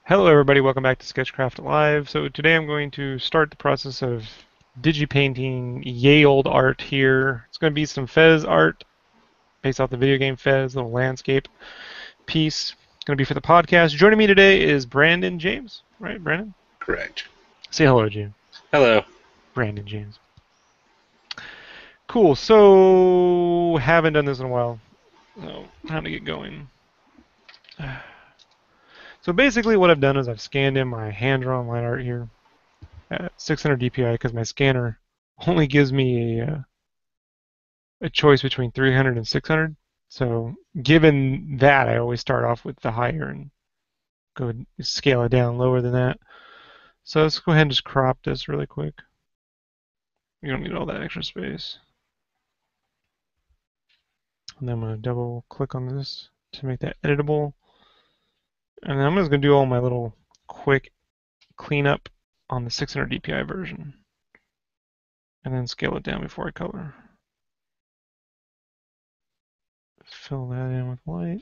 Hello everybody, welcome back to SketchCraft Live. So today I'm going to start the process of digipainting yay old art here. It's going to be some Fez art based off the video game Fez, little landscape piece. It's going to be for the podcast. Joining me today is Brandon James. Right, Brandon? Correct. Say hello, James. Hello. Brandon James. Cool, so haven't done this in a while. So time to get going. So basically what I've done is I've scanned in my hand-drawn line art here at 600 DPI because my scanner only gives me a choice between 300 and 600. So given that, I always start off with the higher and go scale it down lower than that. So let's go ahead and just crop this really quick. You don't need all that extra space. And then I'm going to double click on this to make that editable. And then I'm just going to do all my little quick cleanup on the 600 DPI version. And then scale it down before I color. Fill that in with white.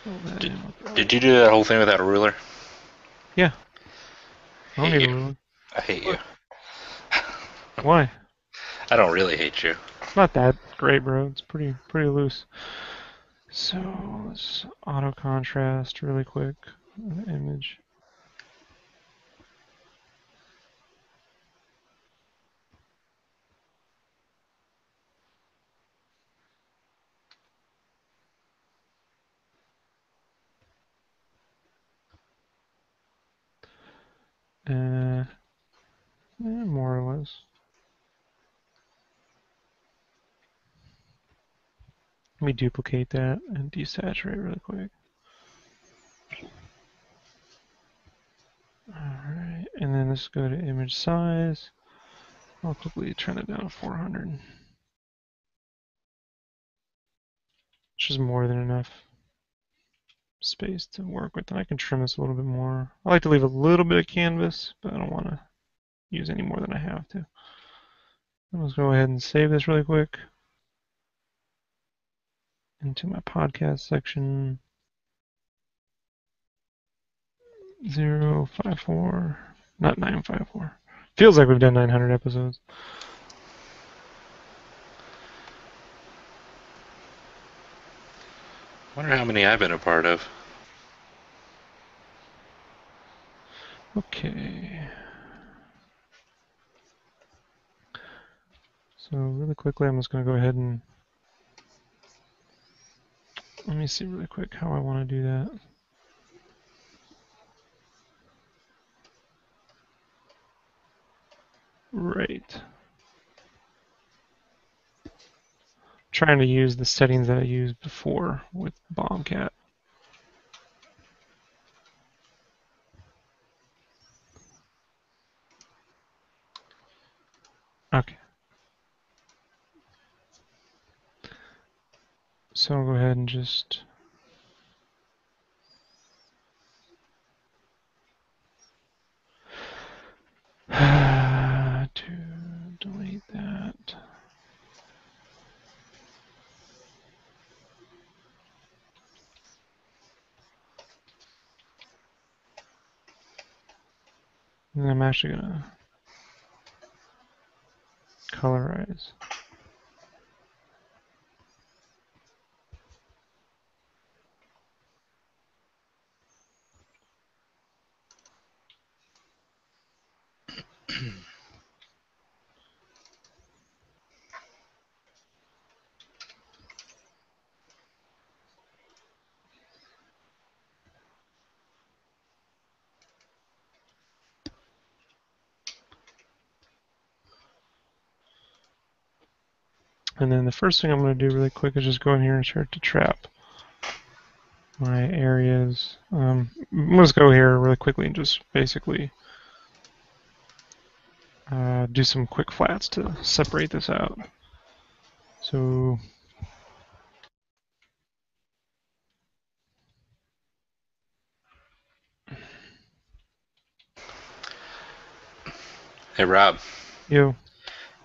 Fill that Did, in with did white. you do that whole thing without a ruler? Yeah, I don't Hate need a you. ruler. I hate you. Why? I don't really hate you. It's not that great, bro. It's pretty loose. So let's auto contrast really quick on the image. More or less. Let me duplicate that and desaturate really quick. Alright, and then let's go to image size. I'll quickly turn it down to 400. Which is more than enough space to work with, and I can trim this a little bit more. I like to leave a little bit of canvas, but I don't want to use any more than I have to. Let's go ahead and save this really quick into my podcast section. 054, not 954. Feels like we've done 900 episodes. Wonder how many I've been a part of. Okay. So really quickly, I'm just going to go ahead and let me see really quick how I want to do that. Right. Trying to use the settings that I used before with Bombcat. Okay. So I'll go ahead and just to delete that. And I'm actually going to colorize. And then the first thing I'm going to do really quick is just go in here and start to trap my areas. Let's go here really quickly and just basically do some quick flats to separate this out. So Hey, Rob, You.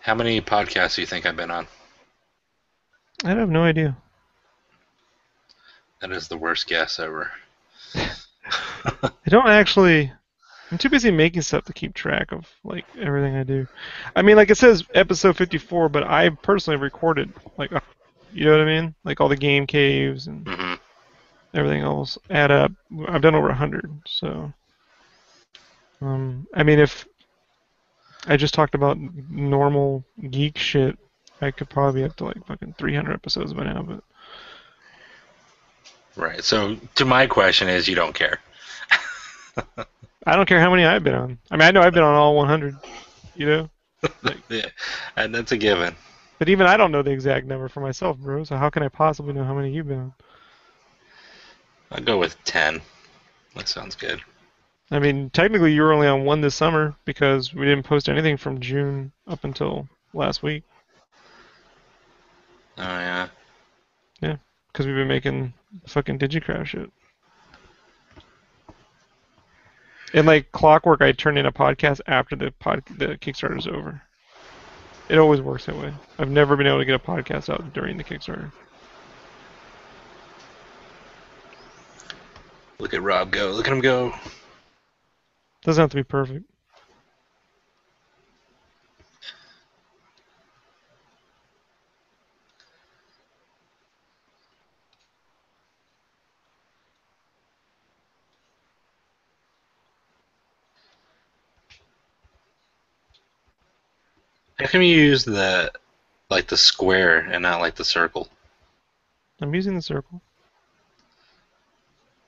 how many podcasts do you think I've been on? I have no idea. That is the worst guess ever. I don't actually. I'm too busy making stuff to keep track of like everything I do. I mean, like it says episode 54, but I personally recorded like, you know what I mean? Like all the game caves and Hmm. everything else add up. I've done over 100. So, I mean, if I just talked about normal geek shit, I could probably be up to like fucking 300 episodes by now. But Right. So, to my question is, you don't care. I don't care how many I've been on. I mean, I know I've been on all 100. You know, like. Yeah, and that's a given. But even I don't know the exact number for myself, bro. So how can I possibly know how many you've been on? I'll go with 10. That sounds good. I mean, technically you were only on one this summer because we didn't post anything from June up until last week. Oh yeah. Yeah, because we've been making fucking Digicraft shit. And like clockwork, I turn in a podcast after the Kickstarter's over. It always works that way. I've never been able to get a podcast out during the Kickstarter. Look at Rob go. Look at him go. Doesn't have to be perfect. How come you use the square and not like the circle? I'm using the circle.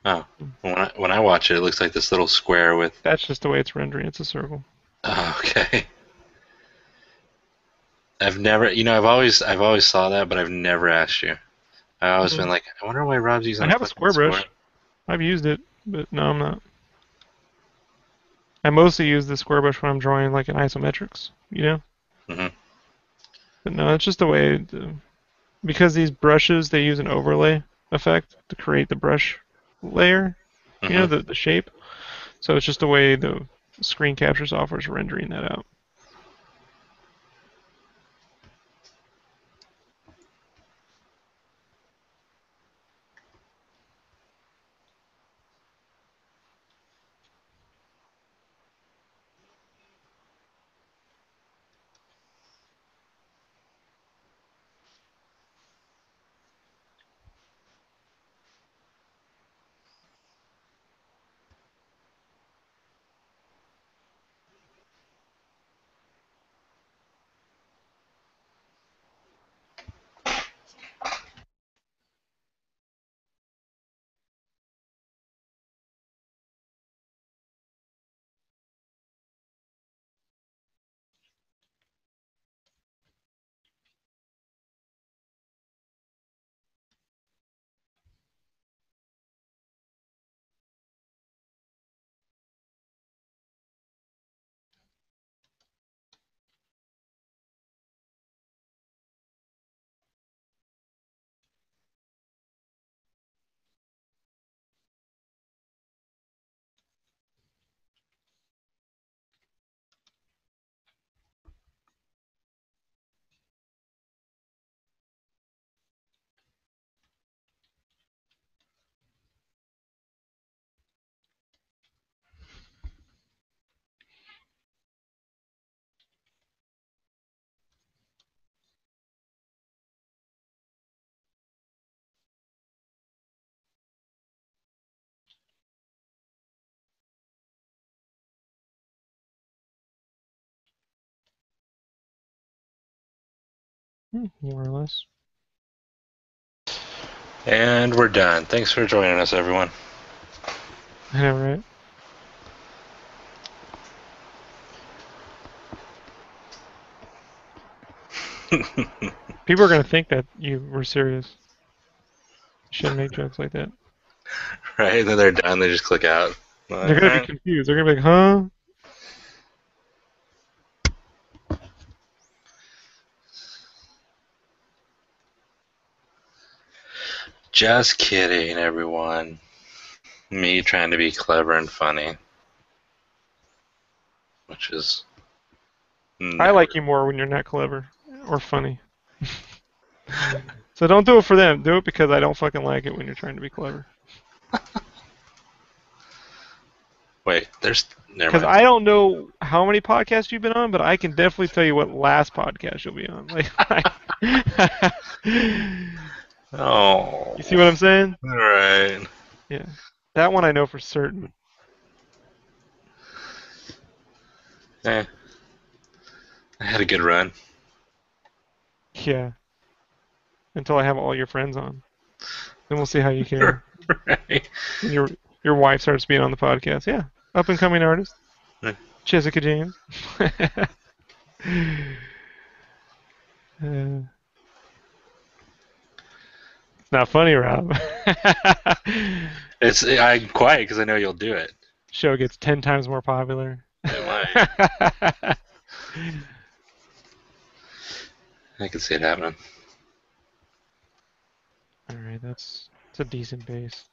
Oh, when I watch it, it looks like this little square with. That's just the way it's rendering. It's a circle. Oh, okay. I've never, I've always saw that, but I've never asked you. I've always been Mm. like, I wonder why Rob's I using a have a fucking square square. brush. I've used it, but no, I'm not. I mostly use the square brush when I'm drawing like in isometrics, you know? Hmm. But no, it's just the way, because these brushes, they use an overlay effect to create the brush layer, you know, Hmm. the shape. So it's just the way the screen capture software is rendering that out. More or less. And we're done. Thanks for joining us, everyone. I know, right? People are gonna think that you were serious. You shouldn't make jokes like that. Right? Then they're done. They just click out. They're Like, gonna be confused. They're gonna be like, huh? just kidding, everyone. Me trying to be clever and funny, which is I like Never. you more when you're not clever or funny. So don't do it for them. Do it because I don't fucking like it when you're trying to be clever. Wait, there's. Never Because mind. I don't know how many podcasts you've been on, but I can definitely tell you what last podcast you'll be on. You see Oh. what I'm saying? Alright. Yeah. That one I know for certain. Eh, I had a good run. Yeah. Until I have all your friends on. Then we'll see how you care. Right. When your wife starts being on the podcast. Yeah. Up and coming artist. Jessica James. It's not funny, Rob. I'm quiet because I know you'll do it. Show gets 10 times more popular. It might. I can see it happening. Alright, that's a decent base.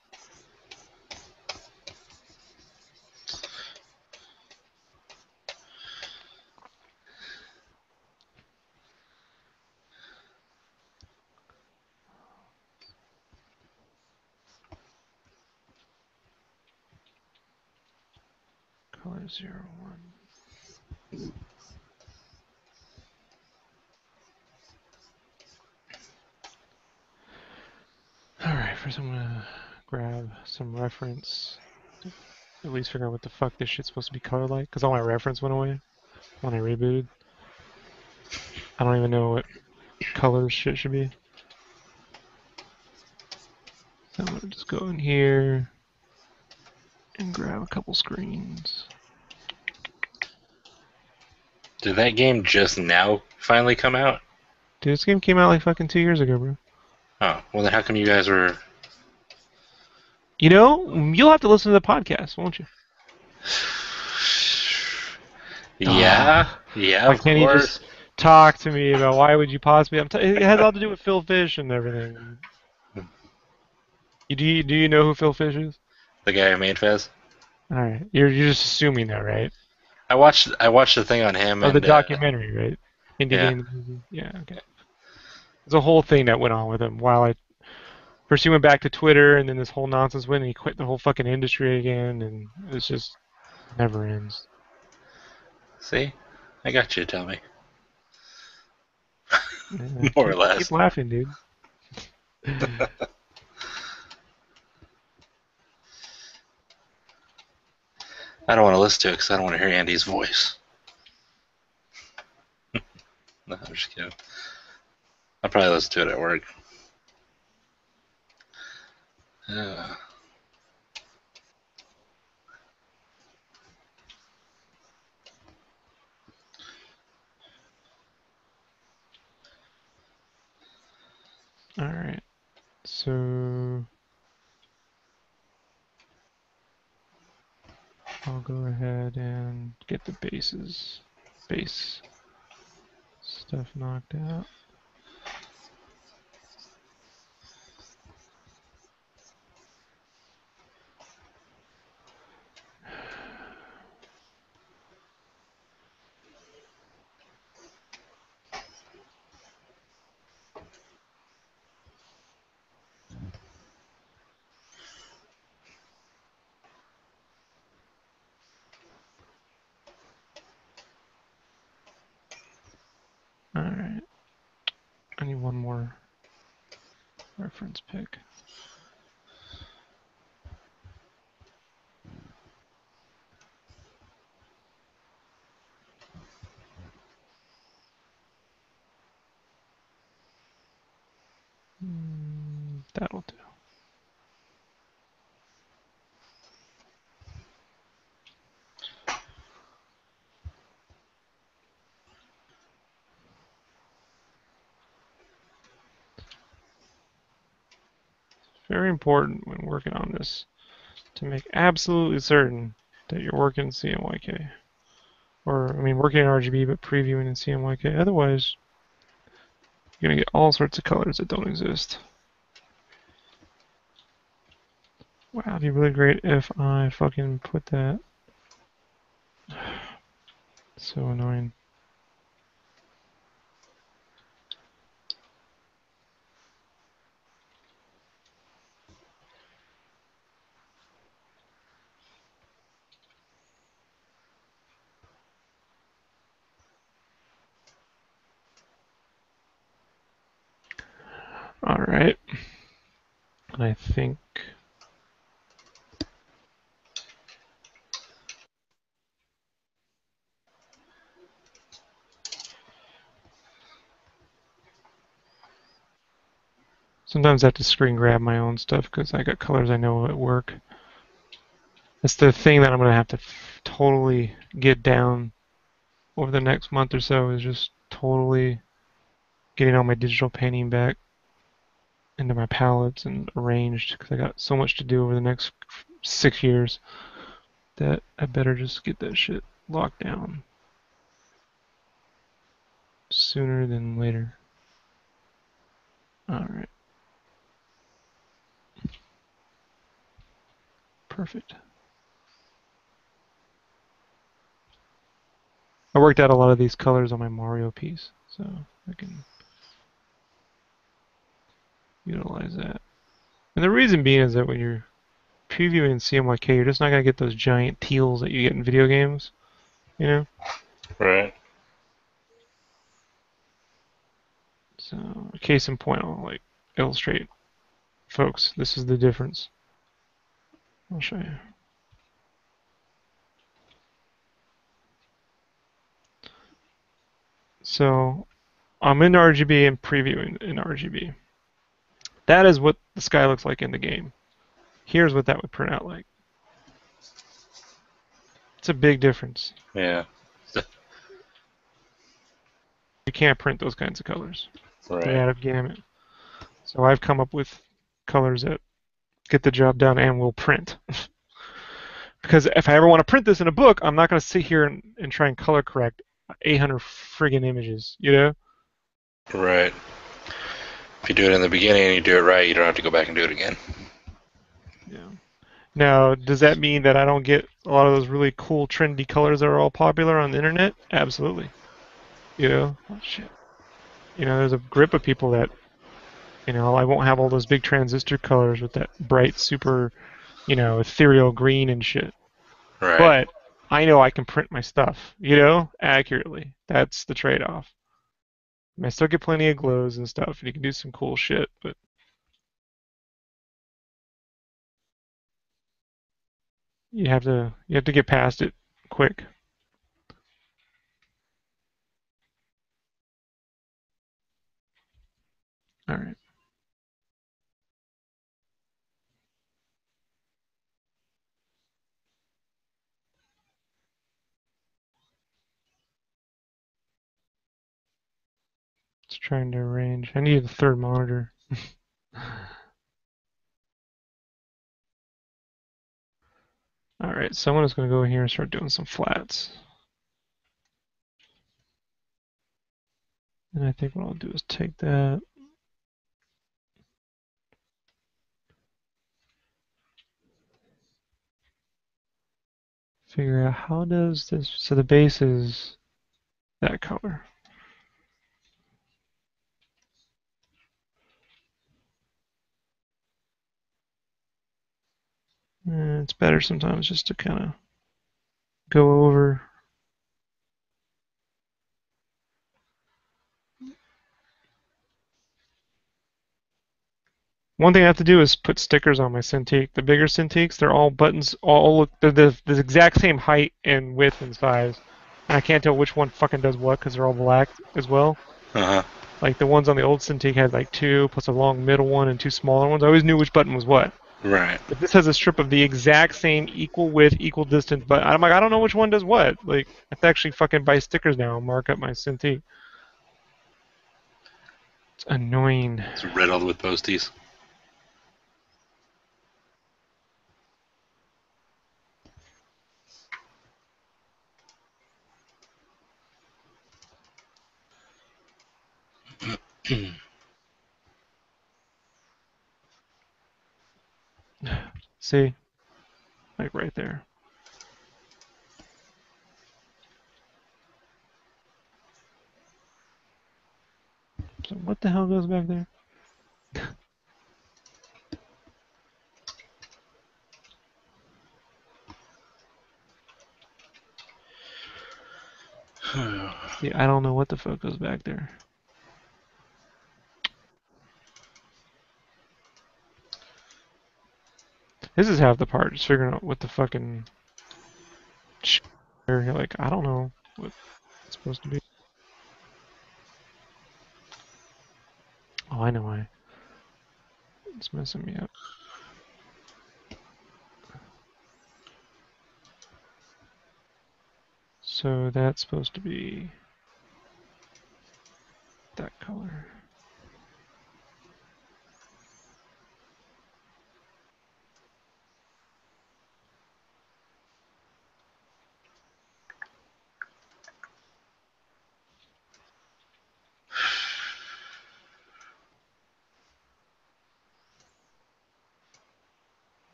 Color 01. Alright, first I'm gonna grab some reference to at least figure out what the fuck this shit's supposed to be color like, because all my reference went away when I rebooted. I don't even know what color shit should be. So I'm gonna just go in here and grab a couple screens. Did that game just now finally come out? Dude, this game came out like fucking 2 years ago, bro. Oh, well then how come you guys were... You know, you'll have to listen to the podcast, won't you? Yeah, Ah, yeah, why of can't you just course. talk to me about why would you possibly? It has all to do with Phil Fish and everything. Do you know who Phil Fish is? The guy who made Fez. All right, you're just assuming that, right? I watched the thing on him Oh, the and documentary, right? Indie yeah. game, the movie. Yeah, okay. There's a whole thing that went on with him while I first he went back to Twitter, and then this whole nonsense went, and he quit the whole fucking industry again, and it's just never ends. See, I got you. Tell me Yeah, more or keep less. laughing, dude. I don't want to listen to it because I don't want to hear Andy's voice. No, I'm just kidding. I'll probably listen to it at work. Uh, All right, so I'll go ahead and get the base stuff knocked out. All right, I need one more reference pick. That'll do. Very important when working on this to make absolutely certain that you're working in CMYK. Or, I mean, working in RGB but previewing in CMYK. Otherwise, you're going to get all sorts of colors that don't exist. Wow, it'd be really great if I fucking put that. So annoying. All right. And I think sometimes I have to screen grab my own stuff because I got colors I know at work. That's the thing that I'm going to have to totally get down over the next month or so is just totally getting all my digital painting back into my palettes and arranged because I got so much to do over the next 6 years that I better just get that shit locked down sooner than later. All right. Perfect. I worked out a lot of these colors on my Mario piece, so I can utilize that. And the reason being is that when you're previewing CMYK, you're just not gonna get those giant teals that you get in video games, you know? Right. So, case in point, I'll like illustrate, folks. This is the difference. I'll show you. So, I'm in RGB and previewing in RGB. That is what the sky looks like in the game. Here's what that would print out like. It's a big difference. Yeah. You can't print those kinds of colors. They're Right. out of gamut. So I've come up with colors that get the job done and will print. Because if I ever want to print this in a book, I'm not going to sit here and try and color correct 800 friggin' images, you know? Right. If you do it in the beginning and you do it right, you don't have to go back and do it again. Yeah. Now, does that mean that I don't get a lot of those really cool, trendy colors that are all popular on the internet? Absolutely. You know? Oh, shit. You know, there's a grip of people that, I won't have all those big transistor colors with that bright, super, ethereal green and shit. Right. But I know I can print my stuff, accurately. That's the trade-off. I still get plenty of glows and stuff, and you can do some cool shit, but you have to get past it quick. All right. Just trying to arrange. I need a third monitor. All right, someone is going to go in here and start doing some flats. And I think what I'll do is take that. Figure out how does this, so the base is that color. And it's better sometimes just to kind of go over. One thing I have to do is put stickers on my Cintiq. The bigger Cintiqs, they're all buttons, all look, they're the exact same height and width and size. And I can't tell which one fucking does what because they're all black as well. Uh huh. Like the ones on the old Cintiq had like two plus a long middle one and two smaller ones. I always knew which button was what. Right. But this has a strip of the exact same equal width, equal distance. But I'm like, I don't know which one does what. Like, I have to actually fucking buy stickers now and mark up my Cintiq. It's annoying. It's riddled with posties. See? Like right there. So what the hell goes back there? See, I don't know what the fuck goes back there. This is half the part, just figuring out what the fucking you're like, I don't know what it's supposed to be. Oh, I know why. It's messing me up. So that's supposed to be that color.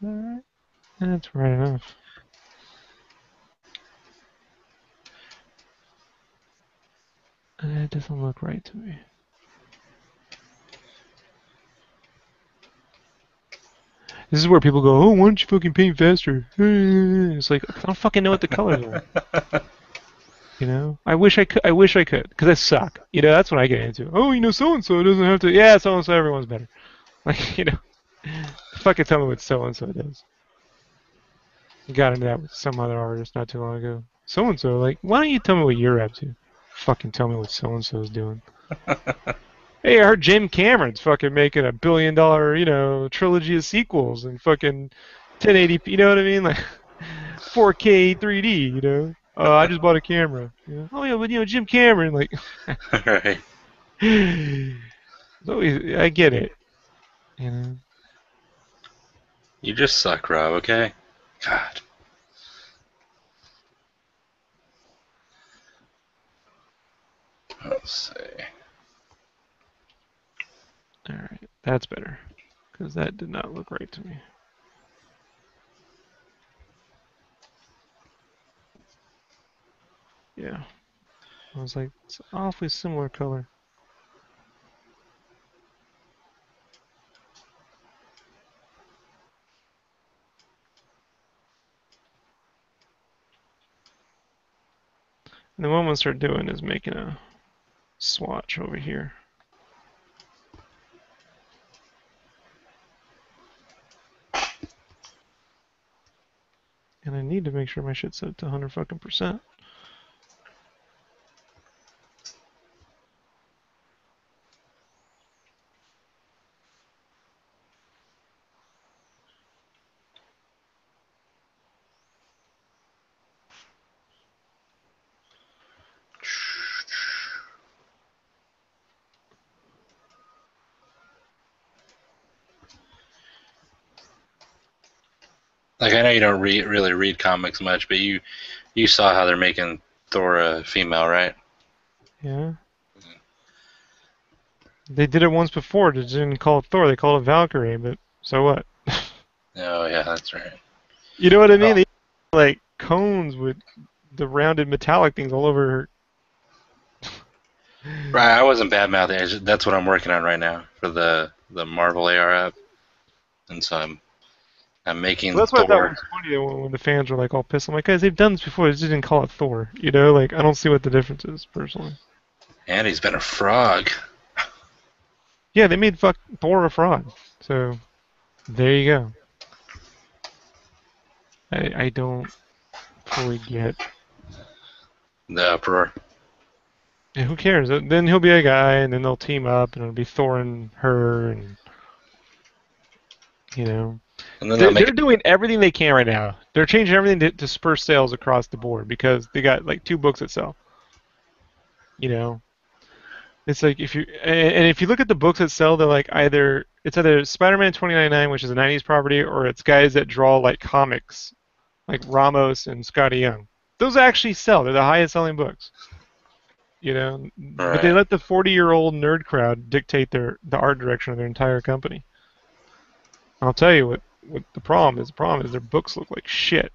Alright, that's right enough. It doesn't look right to me. This is where people go, oh, why don't you fucking paint faster? It's like, I don't fucking know what the colors are. You know? I wish I could. I wish I could, because I suck. You know, that's what I get into. Oh, you know, so and so doesn't have to. Yeah, so and so, everyone's better. Like, you know, fucking tell me what so and so does. I got into that with some other artist not too long ago. So and so, like, why don't you tell me what you're up to? Fucking tell me what so and so is doing. Hey, I heard Jim Cameron's fucking making $1 billion, you know, trilogy of sequels and fucking 1080p. You know what I mean? Like 4K 3D. You know. I just bought a camera. You know? Oh yeah, but you know Jim Cameron, like. Right. So I get it. You know. You just suck, Rob, okay? God. Let's see. All right, that's better, because that did not look right to me. Yeah, I was like, it's an awfully similar color. And then what I'm gonna start doing is making a swatch over here. And I need to make sure my shit's set to 100 fucking percent. Like, I know you don't really read comics much, but you saw how they're making Thor a female, right? Yeah. They did it once before. They didn't call it Thor. They called it Valkyrie. But so what? Oh, yeah, that's right. You know what I mean? Oh, They like cones with the rounded metallic things all over her. right, I wasn't bad mouthing. That's what I'm working on right now for the Marvel AR app, and so I'm Well, making that's what I thought Thor, was funny when the fans were like all pissed. I'm like, guys, they've done this before. They just didn't call it Thor. You know, like I don't see what the difference is personally. and he's been a frog. Yeah, they made fuck Thor a frog. So there you go. I don't fully get. The uproar. Yeah, who cares? Then he'll be a guy, and then they'll team up, and it'll be Thor and her, and you know. And then they'll make They're it. doing everything they can right now. They're changing everything to spur sales across the board because they got like 2 books that sell. You know, it's like if you and if you look at the books that sell, they're like either Spider-Man 2099, which is a 90s property, or it's guys that draw like comics, like Ramos and Scotty Young. Those actually sell. They're the highest selling books. You know, but they Right. let the 40-year-old nerd crowd dictate the art direction of their entire company. I'll tell you what the problem is. The problem is their books look like shit.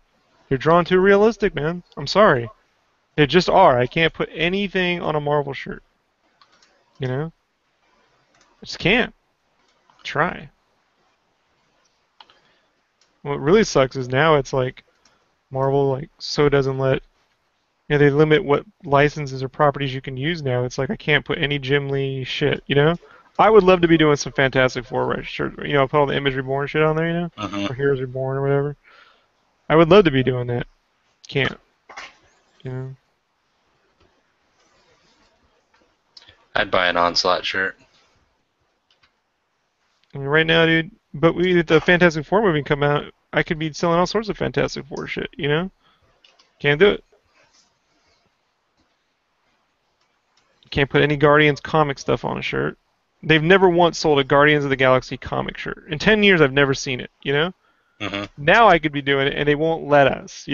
They're drawn too realistic, man. I'm sorry. They just are. I can't put anything on a Marvel shirt. You know? I just can't. Try. What really sucks is now it's like Marvel like so doesn't let they limit what licenses or properties you can use now. It's like I can't put any Jim Lee shit, you know? I would love to be doing some Fantastic Four right shirt. Put all the Image Reborn shit on there. Hmm. Or Heroes Reborn or whatever. I would love to be doing that. Can't. You know. I'd buy an Onslaught shirt. I mean, right now, dude. But the Fantastic Four movie come out, I could be selling all sorts of Fantastic Four shit. Can't do it. Can't put any Guardians comic stuff on a shirt. They've never once sold a Guardians of the Galaxy comic shirt. In 10 years, I've never seen it. Hmm. Now I could be doing it, and they won't let us.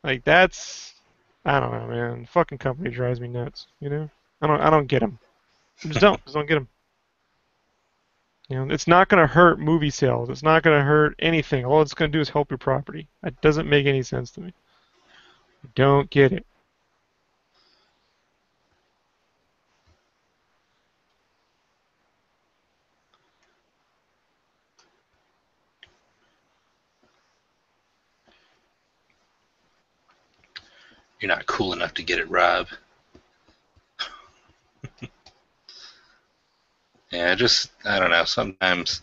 Like, that's. I don't know, man. Fucking company drives me nuts. I don't get them. I just don't get them. It's not going to hurt movie sales. It's not going to hurt anything. All it's going to do is help your property. It doesn't make any sense to me. I don't get it. You're not cool enough to get it, Rob. Yeah, I don't know. Sometimes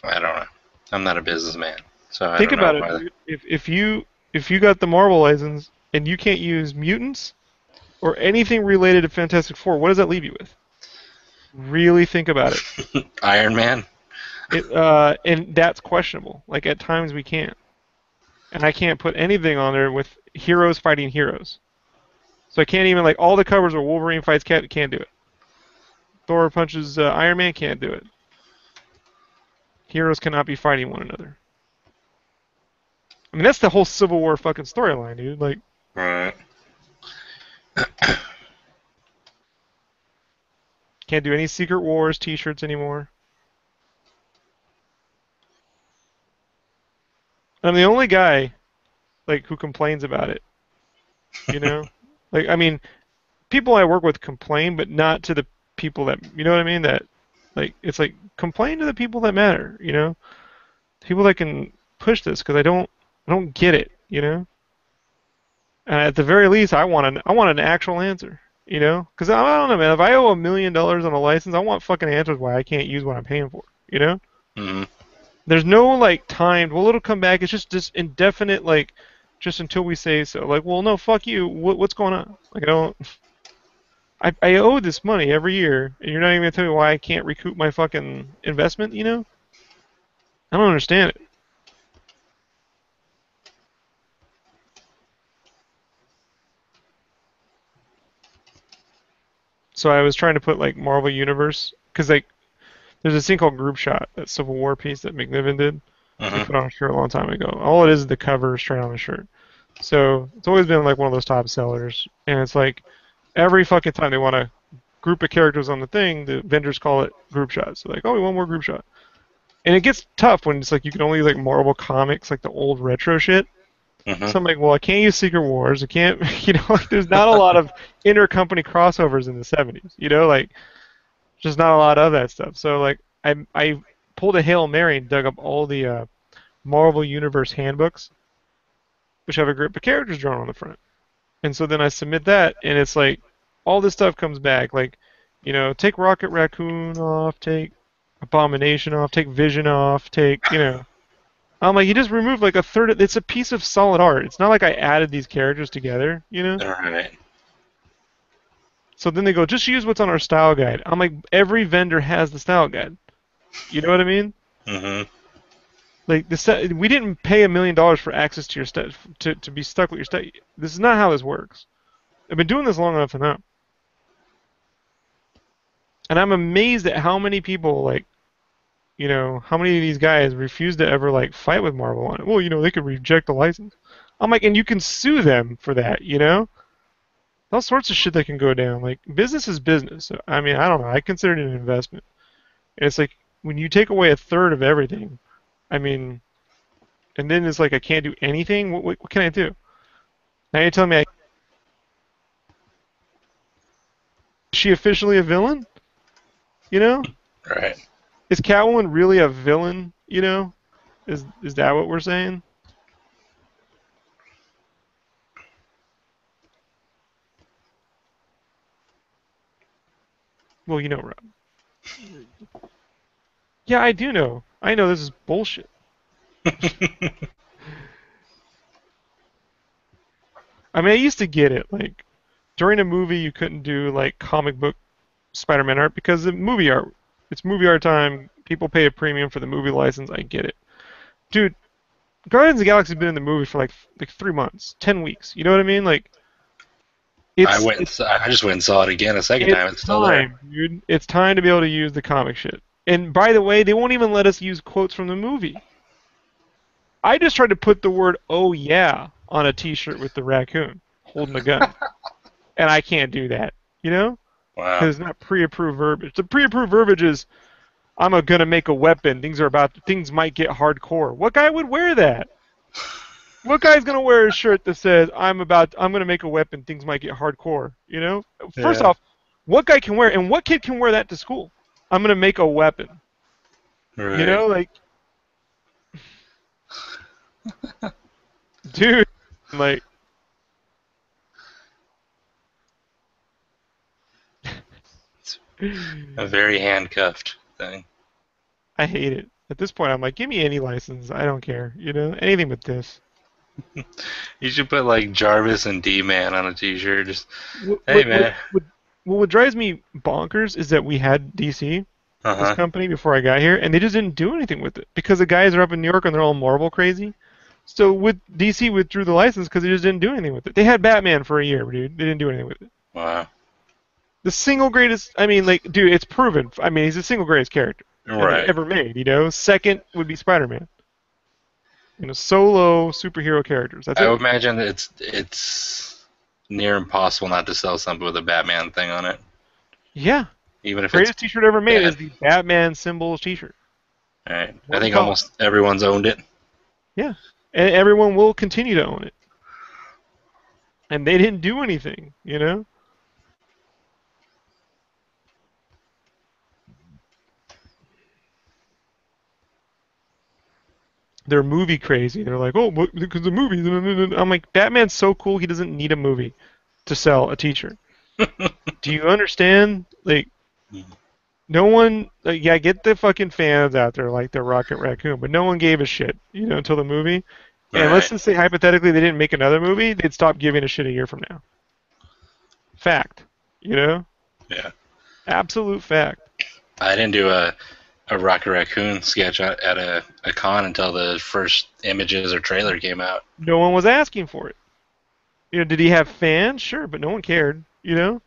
I don't know. I'm not a businessman, so I Think don't know about it, why. dude. If you got the Marvel license and you can't use mutants or anything related to Fantastic Four, what does that leave you with? Really think about it. Iron Man. And that's questionable. Like at times we can't, and I can't put anything on there with heroes fighting heroes. So I can't even like all the covers where Wolverine fights Cat can't do it. Thor punches Iron Man can't do it. Heroes cannot be fighting one another. I mean that's the whole Civil War fucking storyline, dude. Like Right. can't do any Secret Wars T-shirts anymore. I'm the only guy like who complains about it. You know, like I mean, people I work with complain, but not to the people that you know what I mean. That like it's like complain to the people that matter. People that can push this because I don't get it. And at the very least, I want an actual answer. Because I don't know, man. If I owe $1 million on a license, I want fucking answers why I can't use what I'm paying for. Hmm. There's no like timed. Well, it'll come back. It's just indefinite. Like just until we say so. Like, well, no, fuck you. What's going on? Like, I don't. I owe this money every year, and you're not even gonna tell me why I can't recoup my fucking investment. I don't understand it. So I was trying to put like Marvel Universe because like there's this thing called Group Shot, that Civil War piece that McNiven did. He Hmm. put on a shirt a long time ago. All it is the cover straight on the shirt. So it's always been like one of those top sellers, and it's like every fucking time they want to group of characters on the thing, the vendors call it Group Shot. So like, oh, we want more Group Shot, and it gets tough when it's like you can only use like Marvel comics, like the old retro shit. Hmm. So I'm like, well, I can't use Secret Wars. I can't, like, there's not a lot of intercompany crossovers in the 70s. Like, just not a lot of that stuff. So like, I pulled a Hail Mary and dug up all the Marvel Universe handbooks, which have a group of characters drawn on the front. And so then I submit that, and it's like, all this stuff comes back. Like, take Rocket Raccoon off, take Abomination off, take Vision off, take. I'm like, you just removed like a third. It's a piece of solid art. It's not like I added these characters together. All right. So then they go, just use what's on our style guide. I'm like, every vendor has the style guide. You know what I mean? Hmm. Like we didn't pay $1 million for access to your stuff to be stuck with your stuff. This is not how this works. I've been doing this long enough to know, and I'm amazed at how many people like, how many of these guys refuse to ever like fight with Marvel on it. Well, they could reject the license. I'm like, and you can sue them for that. All sorts of shit that can go down. Like business is business. So, I mean, I don't know. I consider it an investment. And it's like when you take away a third of everything. I mean, and then it's like I can't do anything. What can I do? Now you're telling me is she officially a villain? You know, Right. is Catwoman really a villain? Is that what we're saying? Well, you know, Rob. Yeah, I do know. I know this is bullshit. I mean, I used to get it. Like during a movie, you couldn't do like comic book Spider-Man art because the movie art. It's movie art time. People pay a premium for the movie license. I get it, dude. Guardians of the Galaxy has been in the movie for like 3 months, 10 weeks. You know what I mean? Like I it's went. it's I just went and saw it again a second time. it's It's still there. time, dude. It's time to be able to use the comic shit. And by the way, they won't even let us use quotes from the movie. I just tried to put the word "oh yeah" on a T-shirt with the raccoon holding a gun, and I can't do that. You know? Wow. Because it's not pre-approved verbiage. The pre-approved verbiage is gonna make a weapon. Things might get hardcore. What guy would wear that? What guy's gonna wear a shirt that says I'm gonna make a weapon. Things might get hardcore. You know? First Yeah. off, what guy can wear and what kid can wear that to school? I'm gonna make a weapon. You Right. know, like dude, like A very handcuffed thing. I hate it. At this point, I'm like, give me any license. I don't care. You know, anything but this. You should put like Jarvis and D-Man on a T-shirt. Just, What hey what what man. what, what drives me bonkers is that we had DC, Uh this huh. company, before I got here, and they just didn't do anything with it because the guys are up in New York and they're all Marvel crazy. So with DC withdrew the license because they just didn't do anything with it. They had Batman for a year, dude. They didn't do anything with it. Wow. The single greatest, I mean, like, dude, it's proven. I mean, he's the single greatest character Right. ever made. You know, second would be Spider-Man. You know, solo superhero characters. That's I it. would imagine that it's near impossible not to sell something with a Batman thing on it, Yeah, even if it's greatest T-shirt ever made bad. is the Batman symbol T-shirt. All right. I One think color. almost everyone's owned it. Yeah, and everyone will continue to own it. And they didn't do anything. You know, they're movie crazy. They're like, oh, because the movies. I'm like, Batman's so cool. He doesn't need a movie to sell a T-shirt. Do you understand? Like, no one. Like, yeah, get the fucking fans out there like the Rocket Raccoon, but no one gave a shit. You know, until the movie. And let's Right. just say hypothetically they didn't make another movie, they'd stop giving a shit a year from now. Fact. You know, Yeah. absolute fact. I didn't do a Rocket Raccoon sketch at a con until the first images or trailer came out. No one was asking for it. You know, did he have fans? Sure, but no one cared. You know,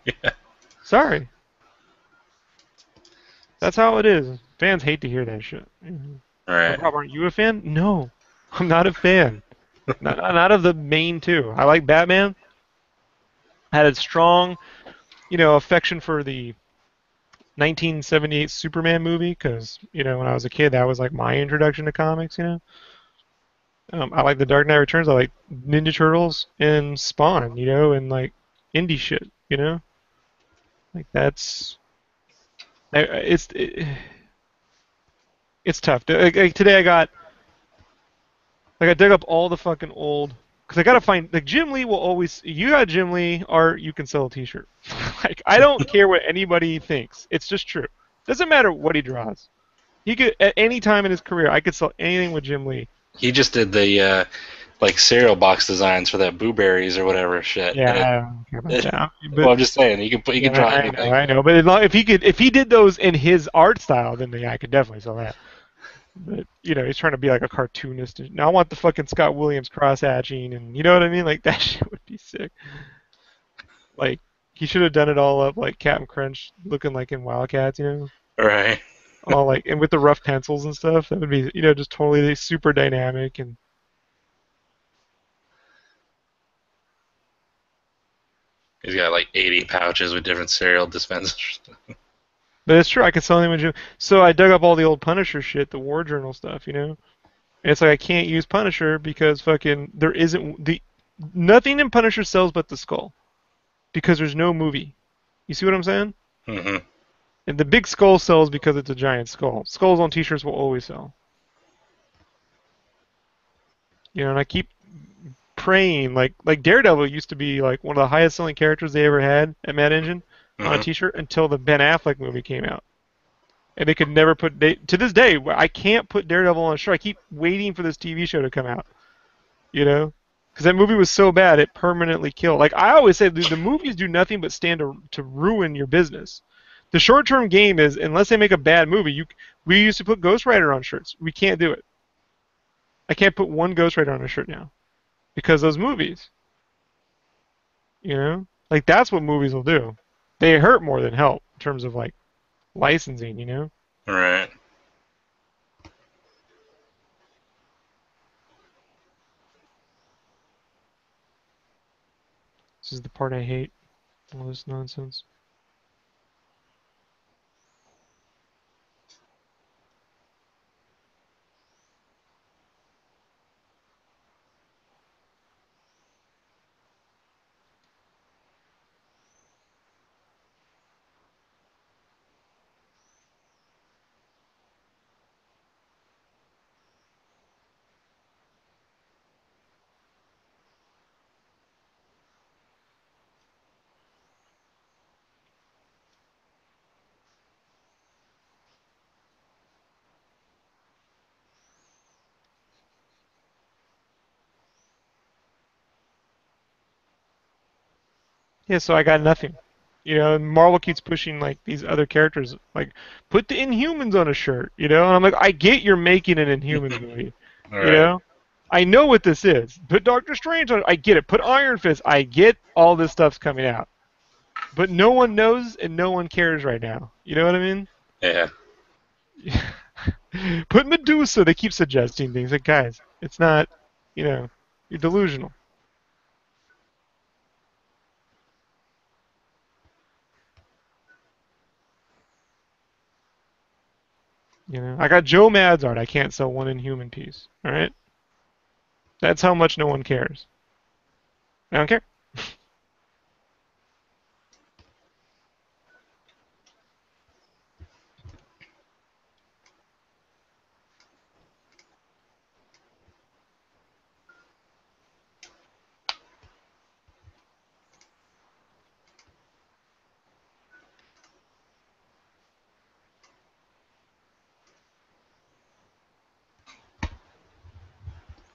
Yeah. sorry. That's how it is. Fans hate to hear that shit. Right. Rob, aren't you a fan? No, I'm not a fan. Not of the main two. I like Batman. I had a strong, affection for the 1978 Superman movie because, when I was a kid, that was like my introduction to comics. I like The Dark Knight Returns. I like Ninja Turtles and Spawn. And like indie shit. Like that's it's tough. Like today I dug up all the fucking old because I gotta find like Jim Lee will always you got Jim Lee or you can sell a T-shirt. Like I don't care what anybody thinks. It's just true. Doesn't matter what he draws. He could at any time in his career I could sell anything with Jim Lee. He just did the like cereal box designs for that Blueberries or whatever shit, Yeah, and I don't care about that. well, But I'm just saying he yeah, could draw I know, anything. I know. But if he did those in his art style, then yeah, I could definitely sell that. But he's trying to be like a cartoonist. Now I want the fucking Scott Williams cross hatching, and you know what I mean? Like that shit would be sick. Like he should have done it all up like Captain Crunch, looking like in Wildcats, Right. all like and with the rough pencils and stuff. That would be just totally super dynamic. And He's got like 80 pouches with different cereal dispensers. but it's true, I could sell him. So I dug up all the old Punisher shit, the War Journal stuff. And it's like I can't use Punisher because fucking there isn't the nothing in Punisher sells but the skull because there's no movie. You see what I'm saying? Hmm. And the big skull sells because it's a giant skull. Skulls on T-shirts will always sell. And I keep praying like Daredevil used to be like one of the highest selling characters they ever had at Mad Engine. on a Hmm. T-shirt until the Ben Affleck movie came out, and they could never put. To this day, I can't put Daredevil on a shirt. I keep waiting for this TV show to come out. You know, because that movie was so bad it permanently killed. Like I always say, the movies do nothing but stand to ruin your business. The short-term game is unless they make a bad movie, we used to put Ghost Rider on shirts. We can't do it. I can't put one Ghost Rider on a shirt now because those movies. You know, like that's what movies will do. They hurt more than help in terms of like licensing. You know, Right. this is the part I hate. All this nonsense. Yeah, so I got nothing. You know, and Marvel keeps pushing like these other characters, like put the Inhumans on a shirt. You know, and I'm like, I get you're making an Inhumans movie. All You right. know, I know what this is. Put Doctor Strange on. I get it. Put Iron Fist. I get all this stuff's coming out, but no one knows and no one cares right now. You know what I mean? Yeah. Put Medusa. They keep suggesting things. Like, guys, it's not. You know, you're delusional. You know, I got Joe Mad's art. I can't sell one Inhuman piece. All right, that's how much no one cares. I don't care.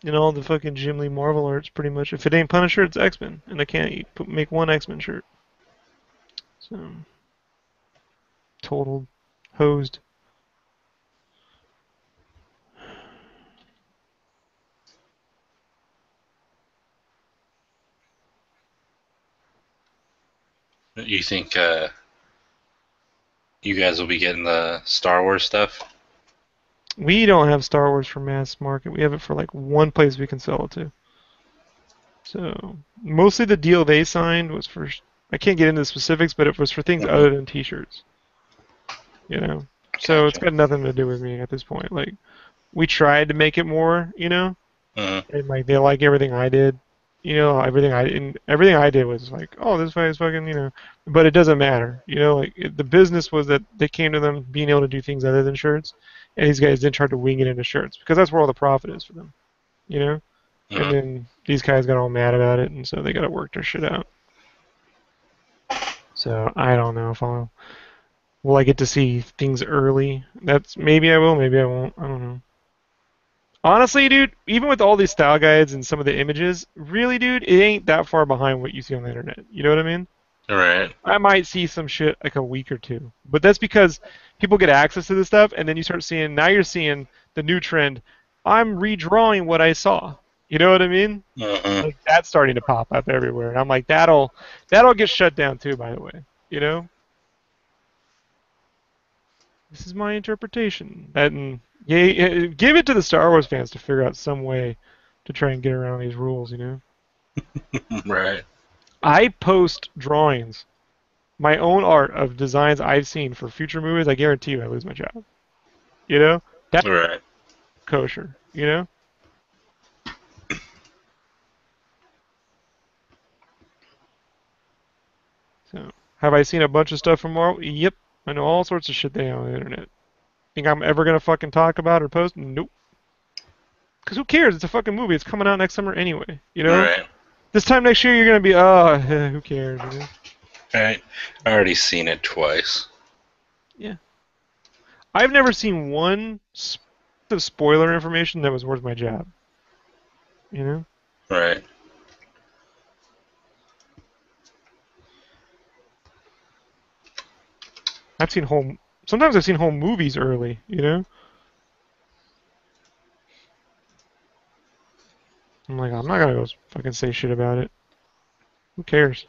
And all the fucking Jim Lee Marvel arts, pretty much. If it ain't Punisher, it's X Men, and I can't make one X Men shirt. So total hosed. You think you guys will be getting the Star Wars stuff? We don't have Star Wars for mass market. We have it for like one place we can sell it to. So mostly the deal they signed was for. I can't get into the specifics, but it was for things Hmm. other than T-shirts. You know. So it's Gotcha. got nothing to do with me at this point. Like we tried to make it more, you know, Hmm. and like they like everything I did. You know, everything I did was like, oh, this guy is fucking, you know, but it doesn't matter. You know, like the business was that they came to them being able to do things other than shirts, and these guys then tried to wing it into shirts because that's where all the profit is for them. You know, and Hmm. then these guys got all mad about it, and so they got to work their shit out. So I don't know if I'll will I get to see things early. That's maybe I will, maybe I won't. I don't know. Honestly, dude, even with all these style guides and some of the images, really, dude, it ain't that far behind what you see on the internet. You know what I mean? All right. I might see some shit like a week or two, but that's because people get access to this stuff, and then you start seeing. Now you're seeing the new trend. I'm redrawing what I saw. You know what I mean? Hmm. Like that's starting to pop up everywhere, and I'm like, that'll get shut down too. By the way, you know, this is my interpretation. And yeah, give it to the Star Wars fans to figure out some way to try and get around these rules. You know. Right. I post drawings, my own art of designs I've seen for future movies. I guarantee you, I lose my job. You know, that's All right. kosher. You know, so have I seen a bunch of stuff from Marvel? Yep, I know all sorts of shit they have on the internet. Think I'm ever gonna fucking talk about or post? Nope. Because who cares? It's a fucking movie. It's coming out next summer anyway. You All know, right. this time next year you're gonna be, oh, who cares? You know. Right? I already seen it twice. Yeah. I've never seen one of spoiler information that was worth my job. You know? Right. I've seen whole. Sometimes I've seen whole movies early. You know? I'm like, I'm not gonna go fucking say shit about it. Who cares?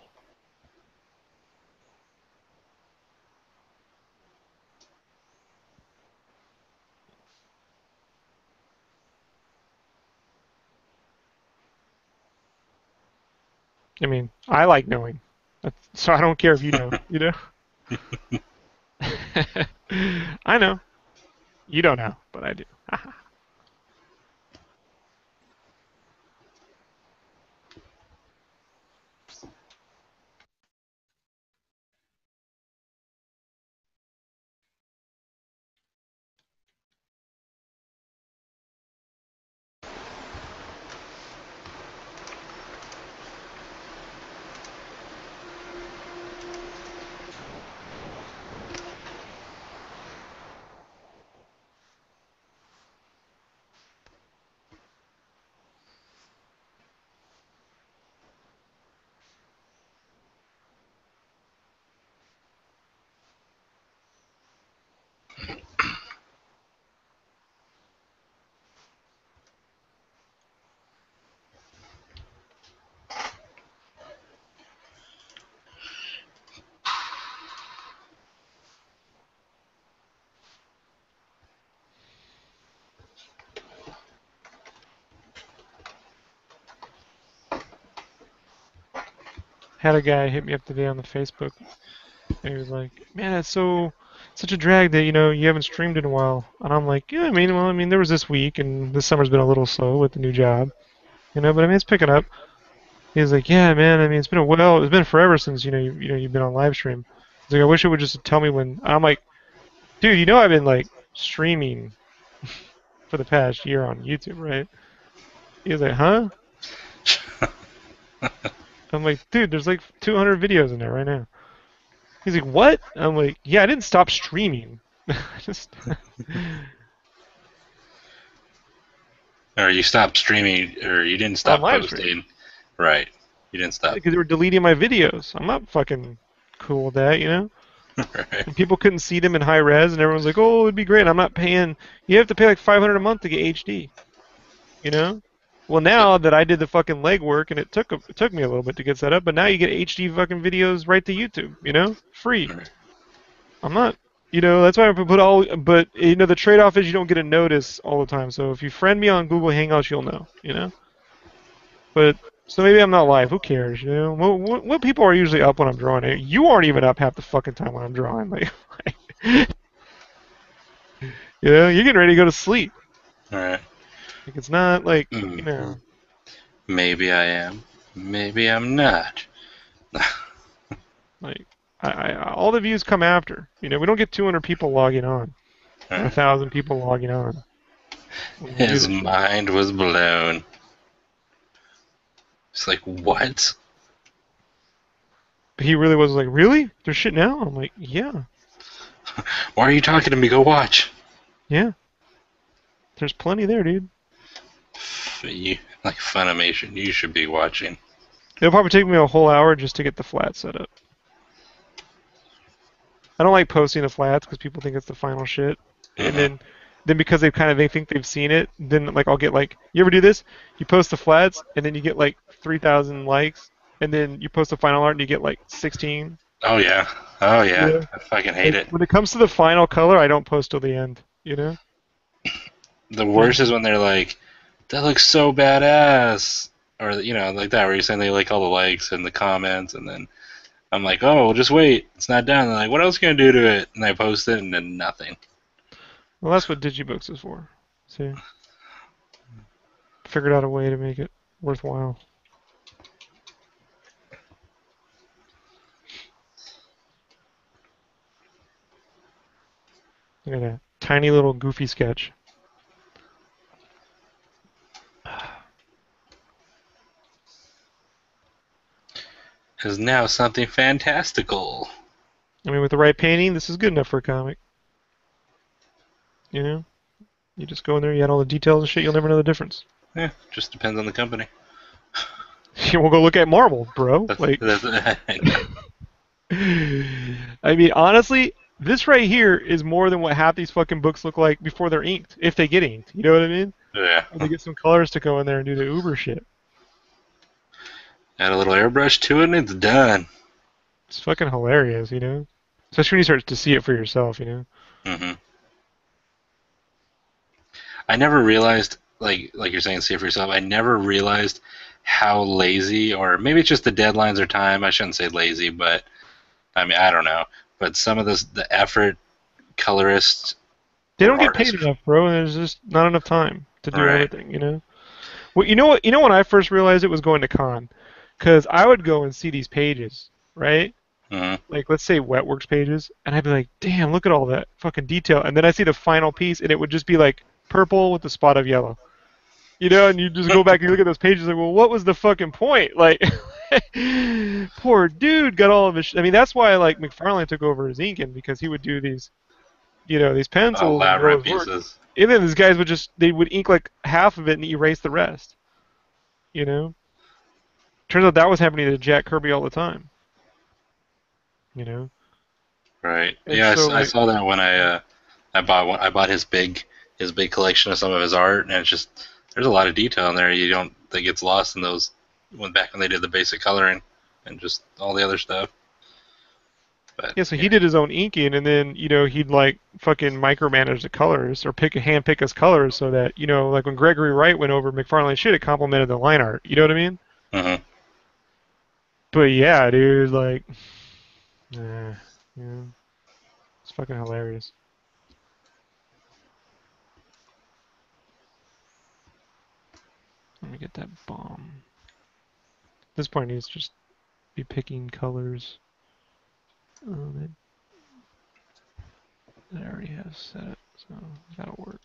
I mean, I like knowing, so I don't care if you know. You know? I know. You don't know, but I do. Had a guy hit me up today on the Facebook, and he was like, "Man, it's such a drag that you haven't streamed in a while." And I'm like, "Yeah, I mean, there was this week, and this summer's been a little slow with the new job, but I mean, it's picking up." He's like, "Yeah, man, I mean, it's been forever since you've been on live stream." He's like, "I wish it would just tell me when." I'm like, "Dude, I've been like streaming for the past year on YouTube, right?" He was like, "Huh?" I'm like, "Dude, there's like 200 videos in there right now." He's like, "What?" I'm like, "Yeah, I didn't stop streaming. I just Or you stopped streaming, or you didn't on stop live stream posting. Right. You didn't stop. because they were deleting my videos. I'm not fucking cool with that. Right. And people couldn't see them in high res, and everyone's like, "Oh, it'd be great." I'm not paying. You have to pay like 500 a month to get HD. You know. Well, now that I did the fucking legwork, and it took me a little bit to get set up, but now you get HD fucking videos right to YouTube. Free. Right. I'm not. That's why I put all. But the trade-off is you don't get a notice all the time. So if you friend me on Google Hangouts, you'll know. But so maybe I'm not live. Who cares? What people are usually up when I'm drawing? You aren't even up half the fucking time when I'm drawing. Like you're getting ready to go to sleep. Right. Like it's not like Mm. Maybe I am. Maybe I'm not. like all the views come after. We don't get 200 people logging on or Right. 1,000 people logging on when we do His this shit. mind was blown. It's like, what? But he really was like, really? There's shit now? I'm like, yeah, Why are you talking to me? Go watch. yeah. There's plenty there, dude. You like Funimation. You should be watching. It'll probably take me a whole hour just to get the flat set up. I don't like posting the flats because people think it's the final shit, and Hmm. then because they think they've seen it, then like I'll get like, you ever do this? You post the flats and then you get like 3,000 likes, and then you post the final art and you get like 16. Oh yeah. Oh yeah. Yeah. I fucking hate Like it. when it comes to the final color, I don't post till the end. You know? The Like worst is when they're like, "That looks so badass," or like that, where you're saying they like all the likes and the comments, and then I'm like, "Oh, well, just wait, it's not done." They're like, "What else can I do to it?" And I post it, and then nothing. well, that's what Digibooks is for. See, figured out a way to make it worthwhile. Look at that tiny little goofy sketch. is now something fantastical. I mean, with the right painting, this is good enough for a comic. You know, you just go in there, you add all the details and shit, you'll never know the difference. Yeah, just depends on the company. We'll go look at Marvel, bro. That's, Like, that's I know. I mean, honestly, this right here is more than what half these fucking books look like before they're inked, if they get inked. You know what I mean? Yeah. Or they get some colors to go in there and do the uber shit. Add a little airbrush to it and it's done. It's fucking hilarious, you know? Especially when you start to see it for yourself, you know? Hmm. I never realized, like you're saying, see it for yourself. I never realized how lazy, or maybe it's just the deadlines or time. I shouldn't say lazy, but I mean I don't know. But some of this, the effort colorists They or don't get paid artists, enough, bro, and there's just not enough time to do right? everything, you know? Well, you know what? You know when I first realized it was going to con, because I would go and see these pages, right? Hmm. Like let's say Wetworks pages, and I'd be like, damn, look at all that fucking detail, and then I see the final piece, and it would just be like purple with a spot of yellow, you know? And you just go back and you look at those pages, like, well, what was the fucking point? Like, poor dude got all of his. I mean, that's why like McFarlane took over his inking because he would do these, you know, these pencils and Elaborate those work, pieces. and then these guys would just they would ink like half of it and erase the rest, you know? Turns out that was happening to Jack Kirby all the time, you know. Right. And Yeah, so I like, saw that when I bought one. I bought his big collection of some of his art, and it's just there's a lot of detail in there. You don't that gets lost in those when they did the basic coloring and just all the other stuff. But yeah, so he yeah. did his own inking, and then you know he'd like fucking micromanage the colors or hand pick his colors so that you know like when Gregory Wright went over McFarlane shit, it complemented the line art. You know what I mean? Hmm. But yeah, dude, like, yeah, it's fucking hilarious. Let me get that bomb. At this point, he's just be picking colors that I already have set, so that'll work.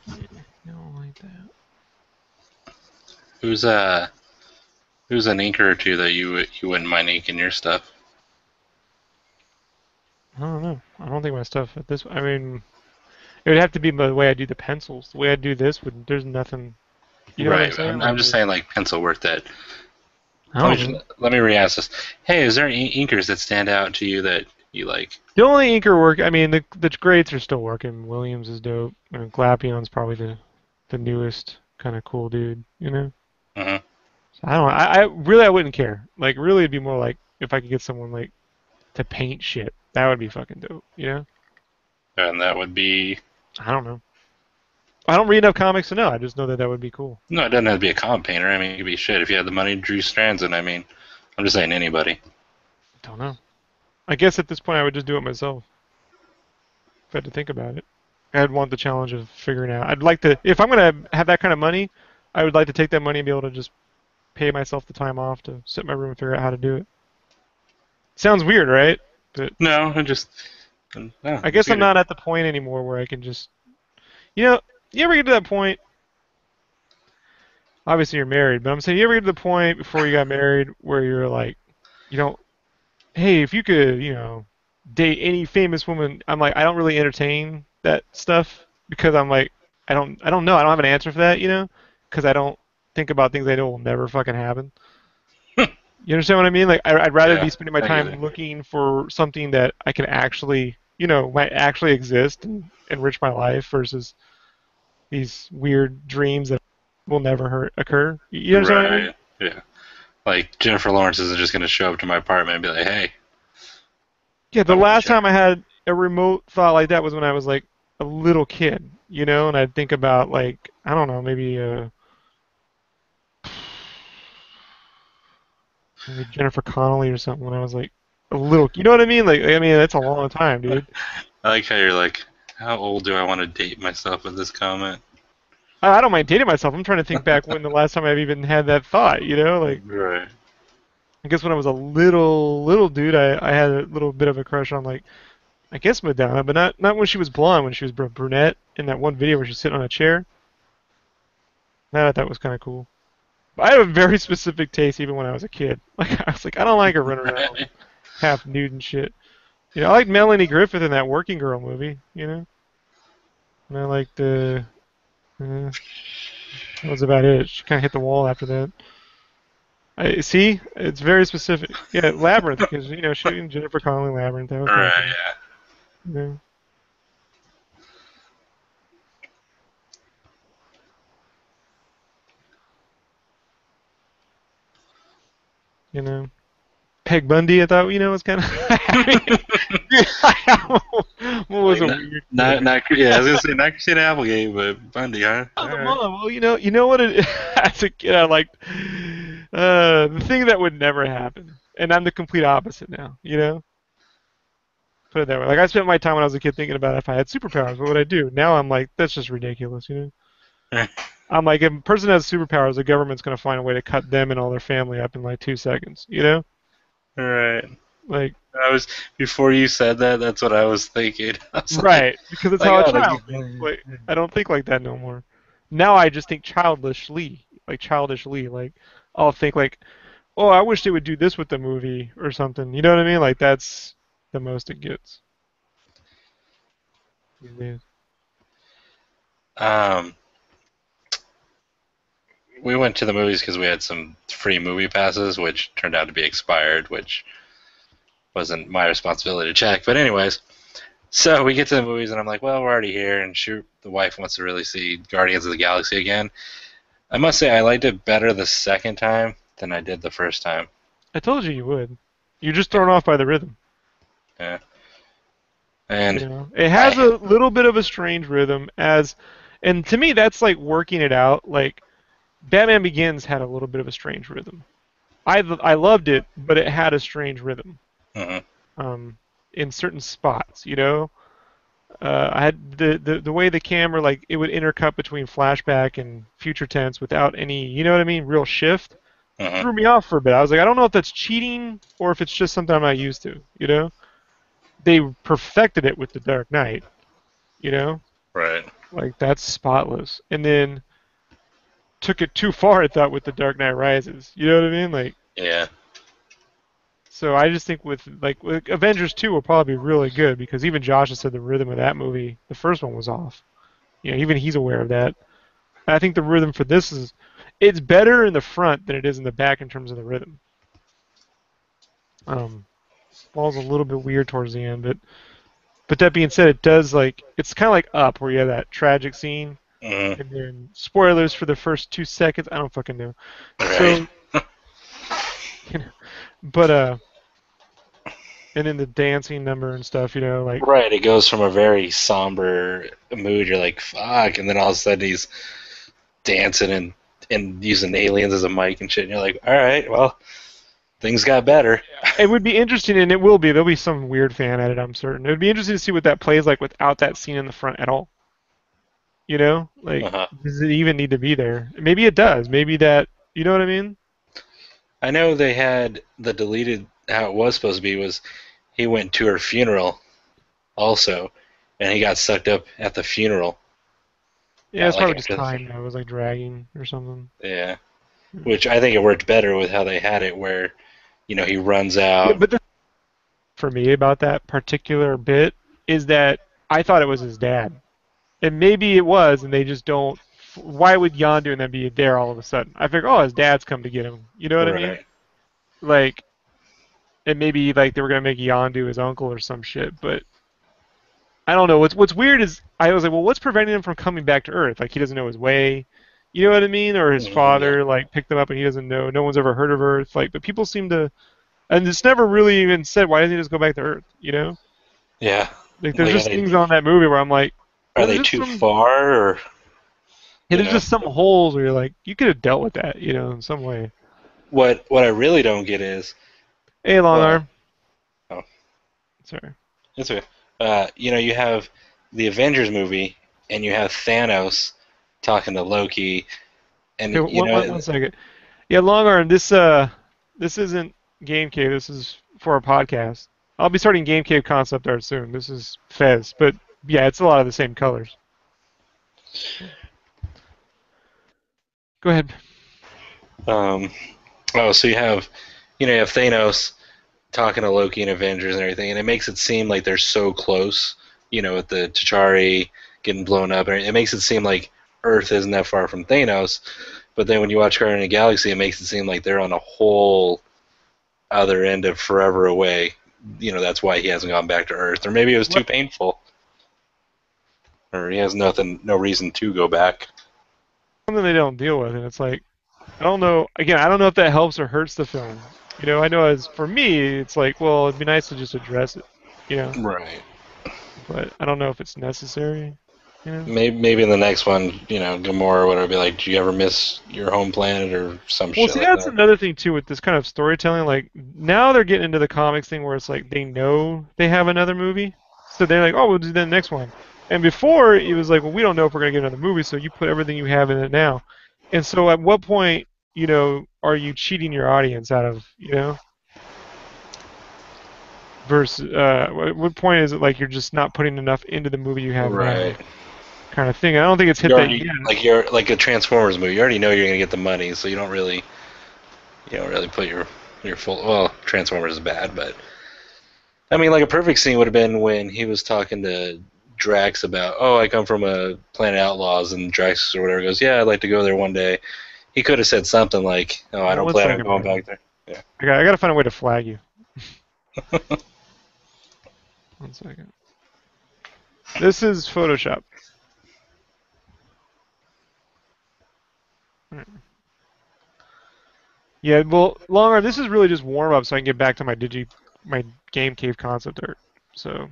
Yeah, I don't like that. Who's who's an inker or two that you wouldn't mind inking your stuff? I don't know. I don't think my stuff at this. I mean, it would have to be the way I do the pencils. The way I do this would. There's nothing. You know what I'm Right. saying? I'm Like just there's. saying like pencil work that. I Let me don't know. let me re-ask this. Hey, is there any inkers that stand out to you that you like? The only inker work. I mean, the grades are still working. Williams is dope. Glapion's probably the newest kind of cool dude. You know. Hmm. So I don't know. I really I wouldn't care. Like really, it'd be more like if I could get someone like to paint shit. That would be fucking dope. You know. And that would be I don't know. I don't read enough comics to know. I just know that that would be cool. no, it doesn't have to be a comic painter. I mean, it could be shit if you had the money. Drew Strandson. I mean, I'm just saying anybody. Don't know. I guess at this point I would just do it myself if I had to think about it. I'd want the challenge of figuring out. I'd like to, if I'm gonna have that kind of money, I would like to take that money and be able to just pay myself the time off to sit in my room and figure out how to do it. Sounds weird, right? But No, I just no, I it's guess I'm good. not at the point anymore where I can just, you know, you ever get to that point? Obviously, you're married, but I'm saying you ever get to the point before you got married where you're like, you don't, hey, if you could, date any famous woman, I'm like, I don't really entertain that stuff because I'm like, I don't know, I don't have an answer for that, because I don't think about things I know will never fucking happen. You understand what I mean? Like, I'd rather Yeah, be spending my I get time it. looking for something that I can actually, might actually exist and enrich my life versus these weird dreams that will never occur. You understand what I mean? Right. Yeah. Like Jennifer Lawrence isn't just gonna show up to my apartment and be like, "Hey, Yeah, I the want to last check." time I had a remote thought like that was when I was like a little kid, and I'd think about like, I don't know, maybe Jennifer Connelly or something when I was like a little, you know what I mean? Like, I mean, that's a long time, dude. I like how you're like, "How old do I want to date myself with this comment?" I don't mind dating myself. I'm trying to think back when the last time I've even had that thought, like Right. I guess when I was a little dude, I had a little bit of a crush on like I guess Madonna, but not when she was blonde, when she was brunette in that one video where she's sitting on a chair. That I thought was kind of cool. But I had a very specific taste even when I was a kid. Like I was like, I don't like her running around half nude and shit. I liked Melanie Griffith in that Working Girl movie. And I liked that was about it. She kind of hit the wall after that. I see. It's very specific. Yeah, Labyrinth because she and Jennifer Connelly Labyrinth. That was kind of Right. cool. Yeah. You know, you know. Peg Bundy. I thought was kind of. What was Like a not, weird not, kid. not. Yeah, I was gonna say not Christina Applegate, but Bundy, huh? Oh, All the right. mom. Well, you know what it. As a kid, I liked the thing that would never happen, and I'm the complete opposite now. Put it that way. Like I spent my time when I was a kid thinking about if I had superpowers, what would I do? Now I'm like, that's just ridiculous. I'm like, if a person has superpowers, the government's gonna find a way to cut them and all their family up in like 2 seconds. All right. Like, I was before you said that. That's what I was thinking. I was right, because it's like, how a oh, child thinks. Like, I don't think like that no more. Now I just think childishly. Like, I'll think like, oh, I wish they would do this with the movie or something. You know what I mean? Like that's the most it gets these days. um, we went to the movies because we had some free movie passes, which turned out to be expired, which wasn't my responsibility to check. But anyways, so we get to the movies, and I'm like, well, we're already here, and the wife wants to really see Guardians of the Galaxy again. I must say, I liked it better the second time than I did the first time. I told you would. You're just Yeah, thrown off by the rhythm. yeah. And It has I, a little bit of a strange rhythm and to me that's like working it out. Like Batman Begins had a little bit of a strange rhythm. I loved it, but it had a strange rhythm. mhm, Um, in certain spots. I had the way the camera like it would intercut between flashback and future tense without any, you know what I mean, real shift. mhm, Threw me off for a bit. I was like, I don't know if that's cheating or if it's just something I'm not used to. They perfected it with the Dark Knight, you know? right, Like that's spotless. And then took it too far, I thought, with the Dark Knight Rises. You know what I mean? Like yeah, so I just think with Avengers 2 will probably be really good because even Josh has said the rhythm of that movie, the first one was off. Even he's aware of that. I think the rhythm for this is it's better in the front than it is in the back in terms of the rhythm. Um, falls a little bit weird towards the end, but that being said, it does like it's kind of like Up where you have that tragic scene, mhm, and then spoilers for the first 2 seconds. I don't fucking know. right, So, but and then the dancing number and stuff, like right. It goes from a very somber mood. You're like, fuck, and then all of a sudden he's dancing and using aliens as a mic and shit. And you're like, all right, well, things got better. it would be interesting, and it will be. There'll be some weird fan edit, I'm certain. It would be interesting to see what that plays like without that scene in the front at all. Like Uh-huh. does it even need to be there? Maybe it does. Maybe that, you know what I mean? I know they had the deleted. How it was supposed to be was he went to her funeral also, and he got sucked up at the funeral. Yeah, it's Like probably just after the time though. It was like dragging or something. yeah, Yeah, which I think it worked better with how they had it, where he runs yeah, out. but the for me about that particular bit is that I thought it was his dad, and maybe it was, and they just don't. Why would Yondu and then be there all of a sudden? I figured, oh, his dad's come to get him. You know what I mean? Right. Like, and maybe like they were gonna make Yondu his uncle or some shit, but I don't know. What's weird is I was like, well, what's preventing him from coming back to Earth? Like he doesn't know his way. You know what I mean? Or his Yeah. father like picked him up and he doesn't know. No one's ever heard of Earth. Like, but people seem to, and it's never really even said why doesn't he just go back to Earth? You know? Yeah. Like there's Like just things on that movie where I'm like, are well, there's they just too some, far, or yeah, you there's know just some holes where you're like, you could have dealt with that, you know, in some way. what I really don't get is Hey, long well, arm. oh, Sorry. it's okay. You have the Avengers movie, and you have Thanos talking to Loki, Hey, and one second. Yeah, long arm. This isn't Game Cave. This is for our podcast. I'll be starting Game Cave concept art soon. This is Fez, but yeah, it's a lot of the same colors. Go ahead. um, oh, so you have Thanos talking to Loki and Avengers and everything, and it makes it seem like they're so close. With the T'Chari getting blown up, and it makes it seem like Earth isn't that far from Thanos. But then when you watch Guardian of the Galaxy, it makes it seem like they're on a whole other end of forever away. That's why he hasn't gone back to Earth, or maybe it was too What painful, or he has no reason to go back. something they don't deal with, and it's like I don't know. Again, I don't know if that helps or hurts the film. You know, I know as for me, it's like, well, it'd be nice to just address it. You know, Right. but I don't know if it's necessary. You know. Maybe in the next one, Gamora or whatever, be like, "Do you ever miss your home planet?" or some Well, shit see, like that's that. another thing too with this kind of storytelling. Like now they're getting into the comics thing where it's like they know they have another movie, so they're like, oh, we'll do the next one. And before it was like, well, we don't know if we're gonna get another movie, so you put everything you have in it now. And so at what point, are you cheating your audience out of, versus what point is it like you're just not putting enough into the movie you have Right. now, kind of thing? I don't think it's hit You that already yet. you're like a Transformers movie. You already know you're gonna get the money, so you don't really put your full. Well, Transformers is bad, but I mean, like a perfect scene would have been when he was talking to Drax about, oh, I come from a planet outlaws, and Drax or whatever goes, yeah, I'd like to go there one day. He could have said something like, oh, I don't One plan on second, going man. back there. Yeah. I gotta find a way to flag you. 1 second. This is Photoshop. Yeah, well, longer. This is really just warm up, so I can get back to my game cave concept art. So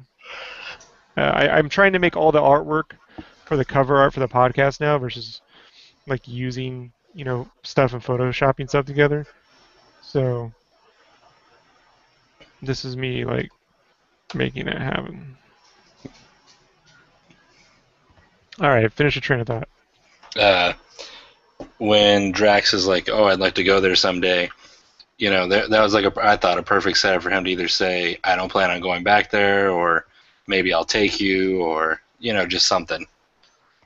I'm trying to make all the artwork for the cover art for the podcast now, versus like using stuff and photoshopping stuff together. So this is me like making it happen. All right, finish your train of thought. Uh, when Drax is like, oh, I'd like to go there someday, that was like I thought a perfect setup for him to either say, I don't plan on going back there, or maybe I'll take you, or just something,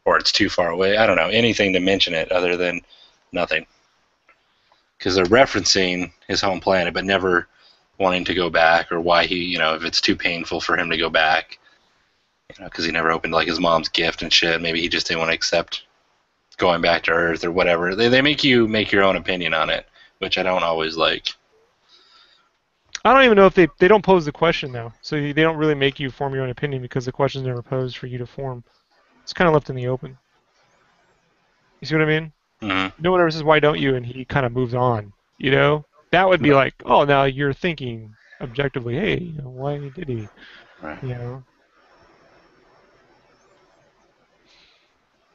or it's too far away. I don't know anything to mention it other than nothing, because they're referencing his home planet, but never wanting to go back, or why he, if it's too painful for him to go back, because he never opened like his mom's gift and shit. Maybe he just didn't want to accept going back to Earth or whatever. They make you make your own opinion on it, which I don't always like. I don't even know if they don't pose the question though, so they don't really make you form your own opinion because the question's never posed for you to form. It's kind of left in the open. You see what I mean? Mm-hmm. No one ever says, why don't you? And he kind of moves on. You know? That would be Right. like, oh, now you're thinking objectively, hey, why did he? Right. You know?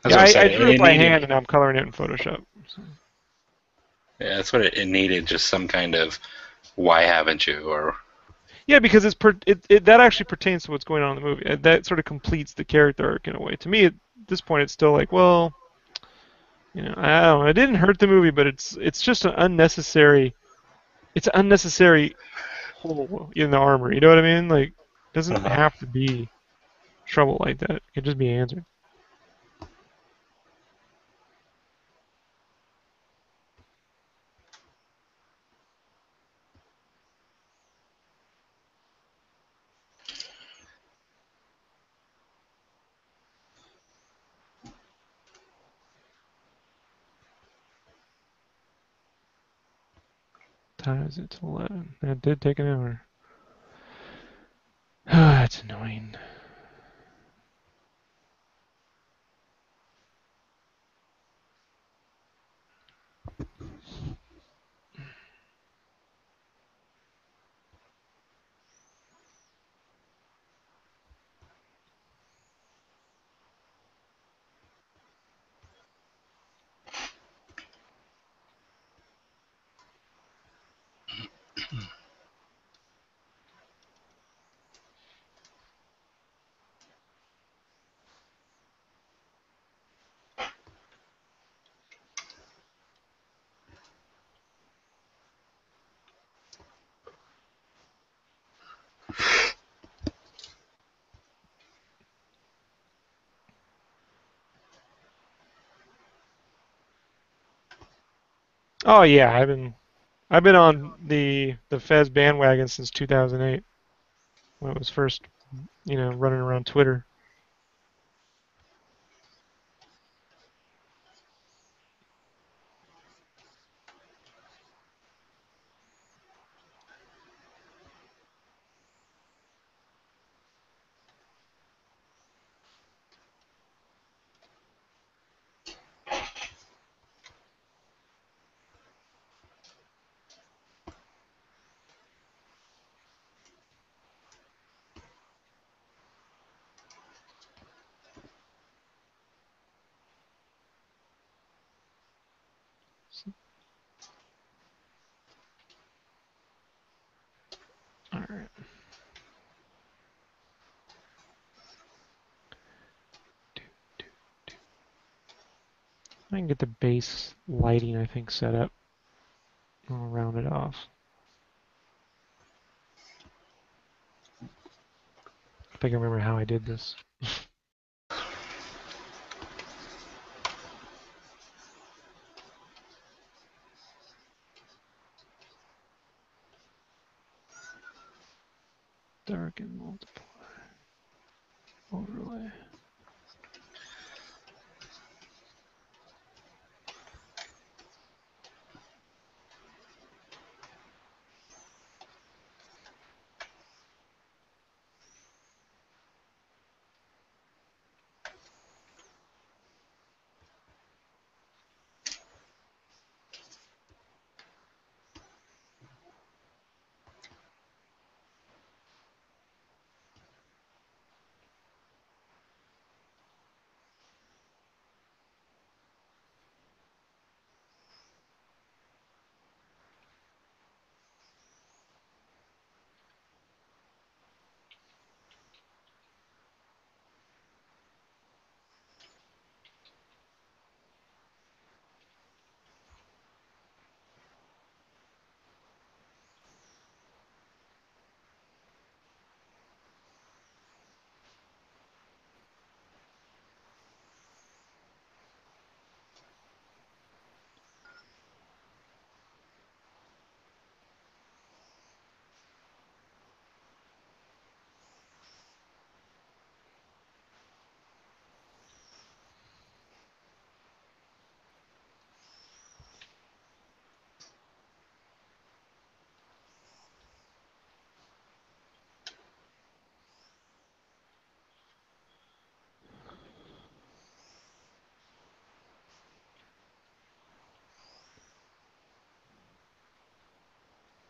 That's Yeah, what I'm I saying. drew it It by needed. hand and I'm coloring it in Photoshop. So. Yeah, that's what it needed. Just some kind of why haven't you, or Yeah, because that actually pertains to what's going on in the movie. That sort of completes the character arc in a way. To me, at this point, it's still like, well, I don't know. It didn't hurt the movie, but it's just an unnecessary. it's an unnecessary hole in the armor. You know what I mean? Like, it doesn't Uh-huh. have to be trouble like that. It can just be answered. Times it to 11. That did take an hour. That's annoying. Oh yeah, I've been on the Fez bandwagon since 2008 when it was first, running around Twitter. All right, I can get the base lighting I think set up. I'll round it off. I think I remember how I did this. Darken, multiply, overlay.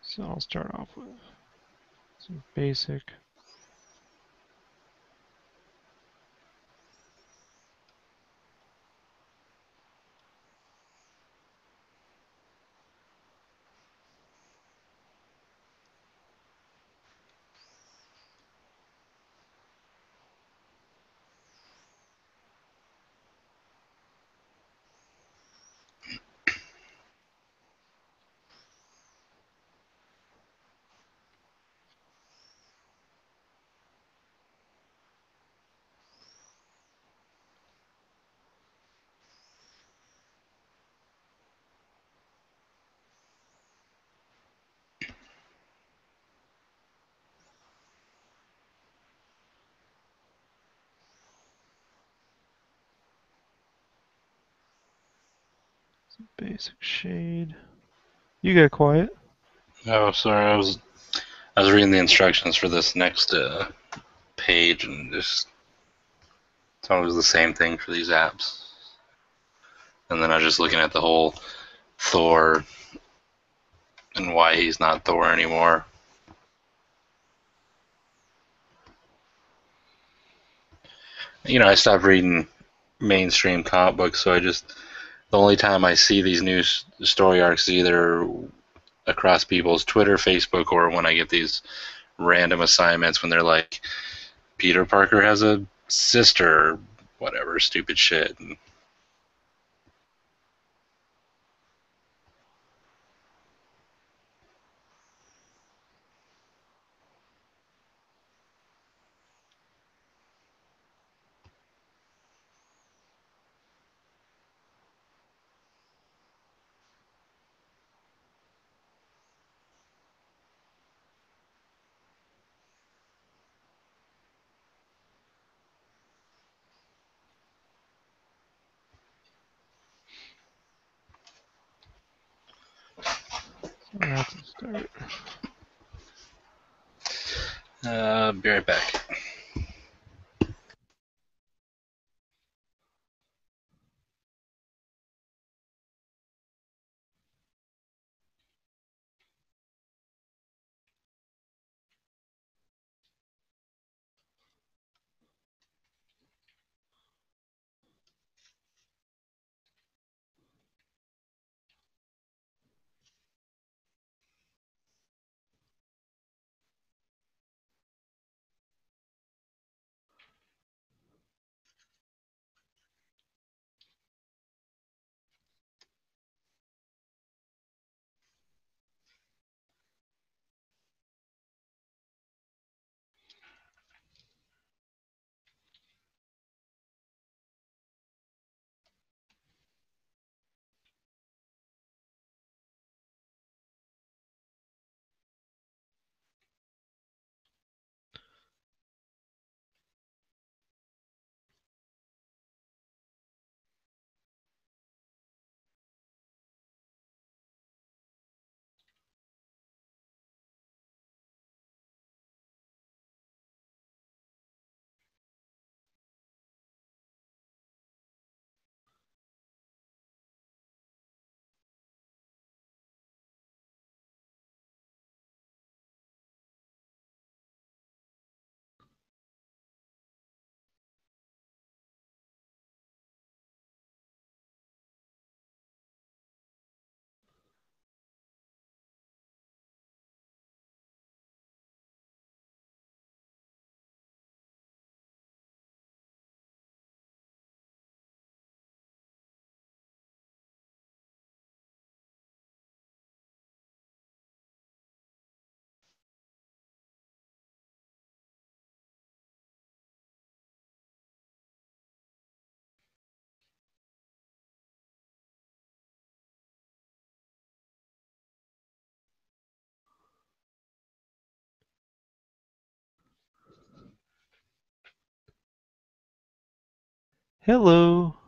So I'll start off with some basic. Basic shade. You got quiet. Oh, sorry. I was reading the instructions for this next page, and just it's always the same thing for these apps. And then I was just looking at the whole Thor and why he's not Thor anymore. I stopped reading mainstream comic books, so the only time I see these new story arcs is either across people's Twitter, Facebook, or when I get these random assignments when they're like, Peter Parker has a sister, or whatever stupid shit. And So that's a start. be right back. Hello.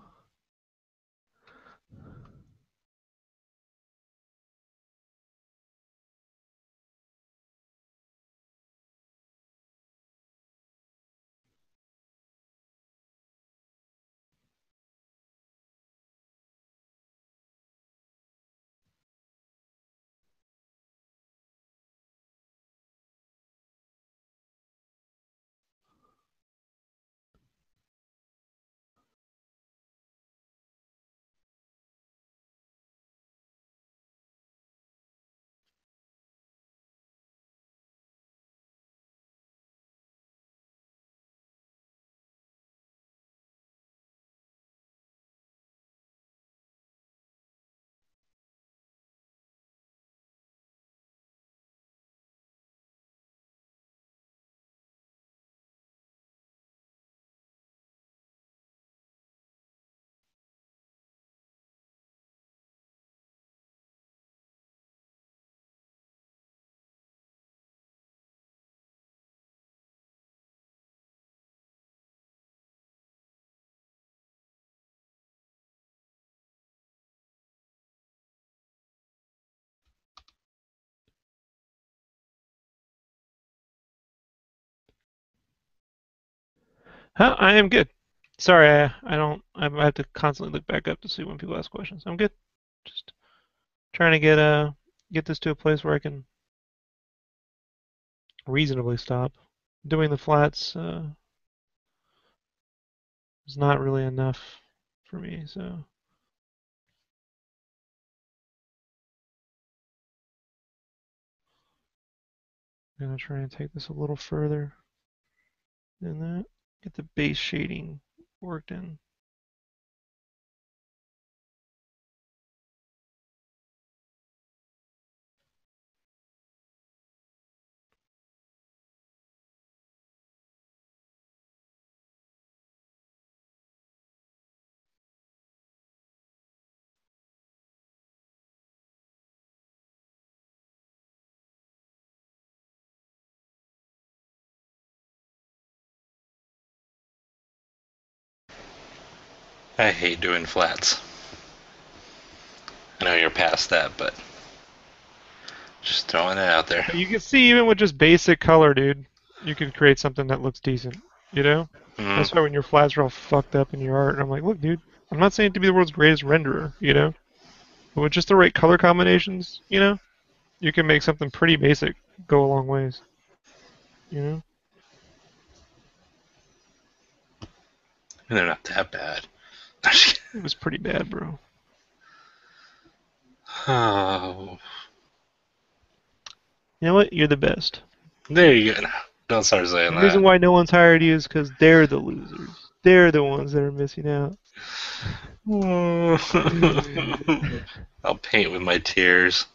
Huh? I am good. Sorry, I don't. I have to constantly look back up to see when people ask questions. I'm good. Just trying to get this to a place where I can reasonably stop. Doing the flats is not really enough for me, so I'm gonna try and take this a little further than that. Get the base shading worked in. I hate doing flats. I know you're past that, but just throwing it out there. But you can see even with just basic color, dude, you can create something that looks decent. You know? Mm, That's why when your flats are all fucked up in your art, I'm like, look, dude, I'm not saying to be the world's greatest renderer, you know? But with just the right color combinations, you can make something pretty basic go a long ways, you know? they're not that bad. It was pretty bad, bro. Oh, You know what? You're the best. there you go. Don't start saying The reason that. why no one's hired you is because they're the losers. They're the ones that are missing out. I'll paint with my tears.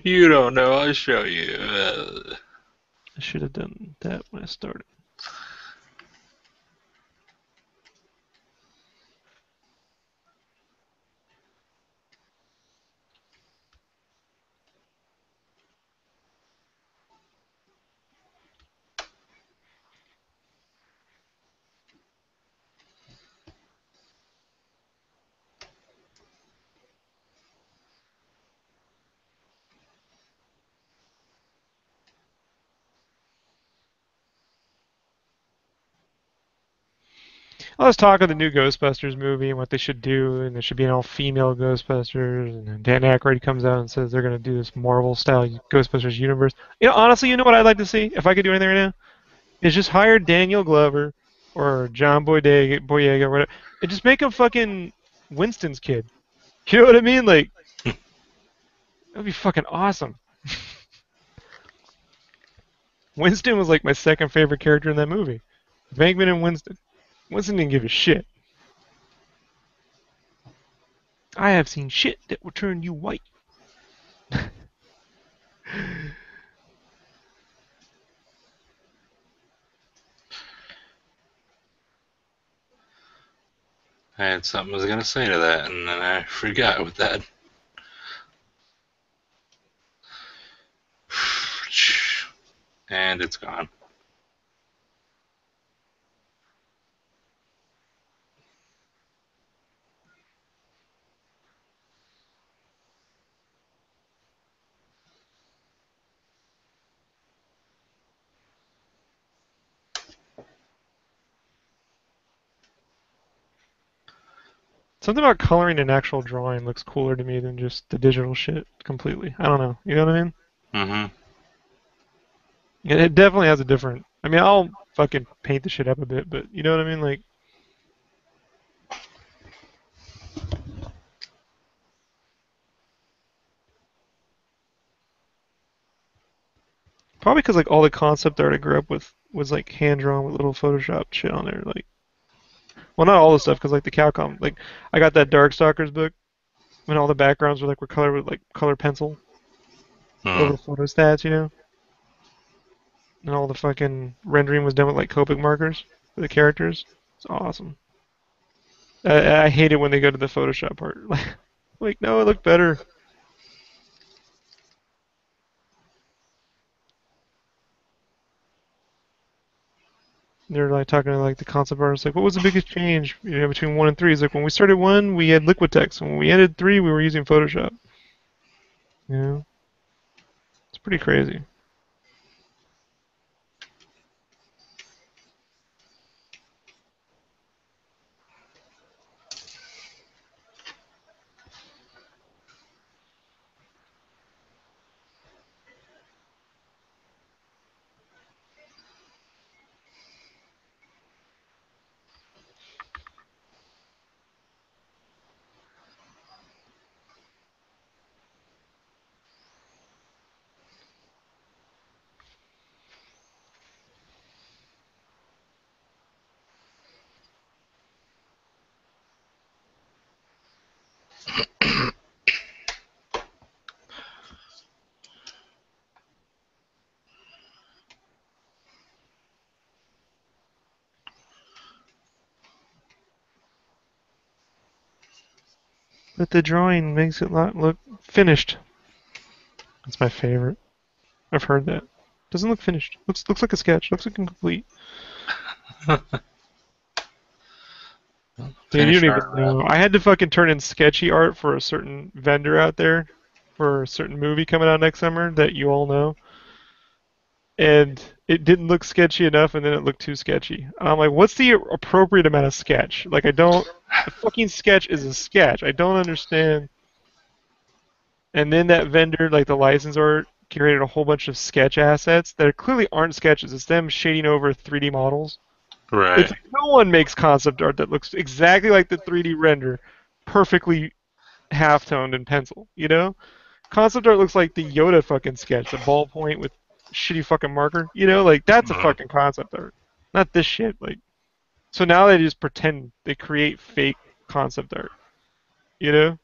You don't know. I'll show you. I should have done that when I started. I was talking the new Ghostbusters movie and what they should do, and there should be an all-female Ghostbusters. And then Dan Aykroyd comes out and says they're going to do this Marvel-style Ghostbusters universe. Honestly, you know what I'd like to see if I could do anything right now is just hire Daniel Glover or John Boyega, or whatever, and just make him fucking Winston's kid. You know what I mean? Like that'd be fucking awesome. Winston was like my second favorite character in that movie. Venkman and Winston. Winston didn't give a shit. I have seen shit that will turn you white. I had something I was gonna say to that, and then I forgot with that. And it's gone. Something about coloring an actual drawing looks cooler to me than just the digital shit completely. I don't know. You know what I mean? Mm-hmm. It definitely has a different. I mean, I'll fucking paint the shit up a bit, but you know what I mean? Like, probably because like all the concept art I grew up with was like hand drawn with little Photoshop shit on there. Like, well, not all the stuff, because like the Calcom, like I got that Darkstalkers book, and all the backgrounds were colored with like color pencil over Mm. the photo stats, and all the fucking rendering was done with like Copic markers for the characters. It's awesome. I hate it when they go to the Photoshop part. Like, no, it looked better. They're like talking to like the concept artist, like, what was the biggest change, between one and three? He's like, when we started one, we had liquid text, and when we ended three, we were using Photoshop. You know, it's pretty crazy. But the drawing makes it not look finished. That's my favorite. I've heard that. Doesn't look finished. Looks like a sketch. Looks like incomplete. Dude, you Finish don't art, even man. know. I had to fucking turn in sketchy art for a certain vendor out there for a certain movie coming out next summer that you all know. And it didn't look sketchy enough, and then it looked too sketchy. And I'm like, what's the appropriate amount of sketch? Like, I don't. A fucking sketch is a sketch. I don't understand. And then that vendor, like the licensor, curated a whole bunch of sketch assets that clearly aren't sketches. It's them shading over 3D models. It's Right. like no one makes concept art that looks exactly like the 3D render, perfectly half-toned in pencil. Concept art looks like the Yoda fucking sketch, the ballpoint with shitty fucking marker. Like that's a Mhm. fucking concept art, not this shit. Like, so now they just pretend they create fake concept art. You know,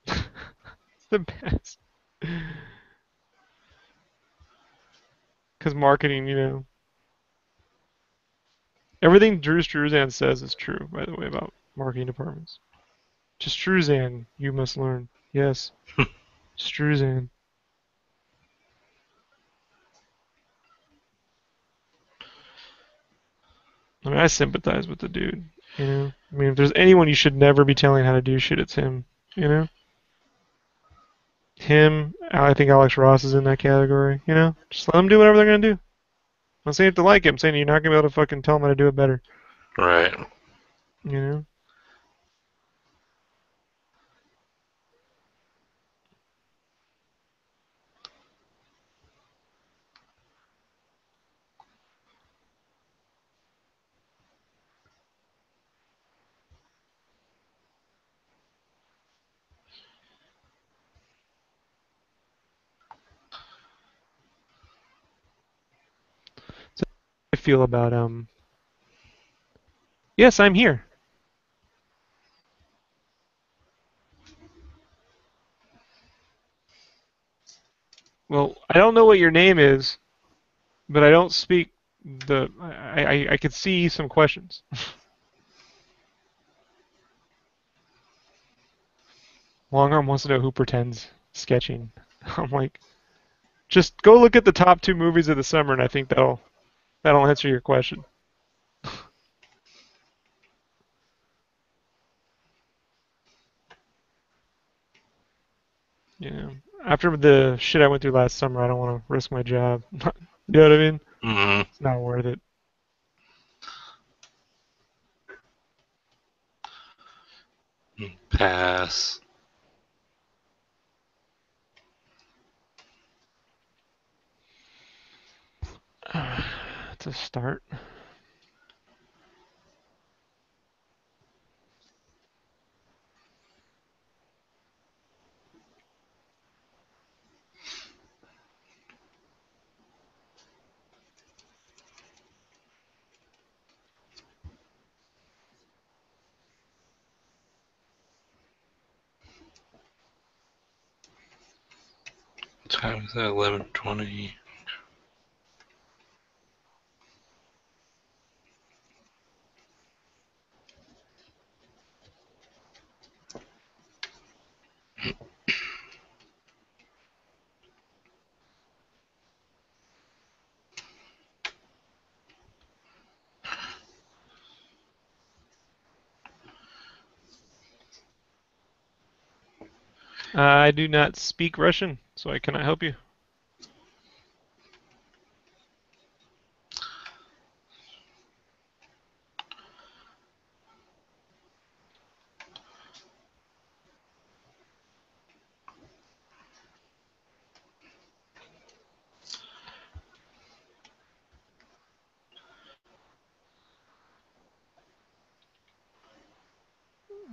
it's the best. Because marketing, everything Drew Struzan says is true. By the way, about marketing departments. Just Struzan, you must learn. Yes, Struzan. I mean, I sympathize with the dude. I mean, if there's anyone you should never be telling how to do shit, it's him. You know, him. I think Alex Ross is in that category. Just let them do whatever they're gonna do. I'm not saying you have to like him. I'm saying you're not gonna be able to fucking tell them how to do it better. Right. You know. So I feel about Yes, I'm here. Well, I don't know what your name is, but I don't speak the. I could see some questions. Longarm wants to know who pretends sketching. I'm like, just go look at the top two movies of the summer, and I think that'll answer your question. Yeah. After the shit I went through last summer, I don't want to risk my job. You know what I mean? Hmm. It's not worth it. Pass. To start. What time is that? 11:20. I do not speak Russian, so I cannot help you.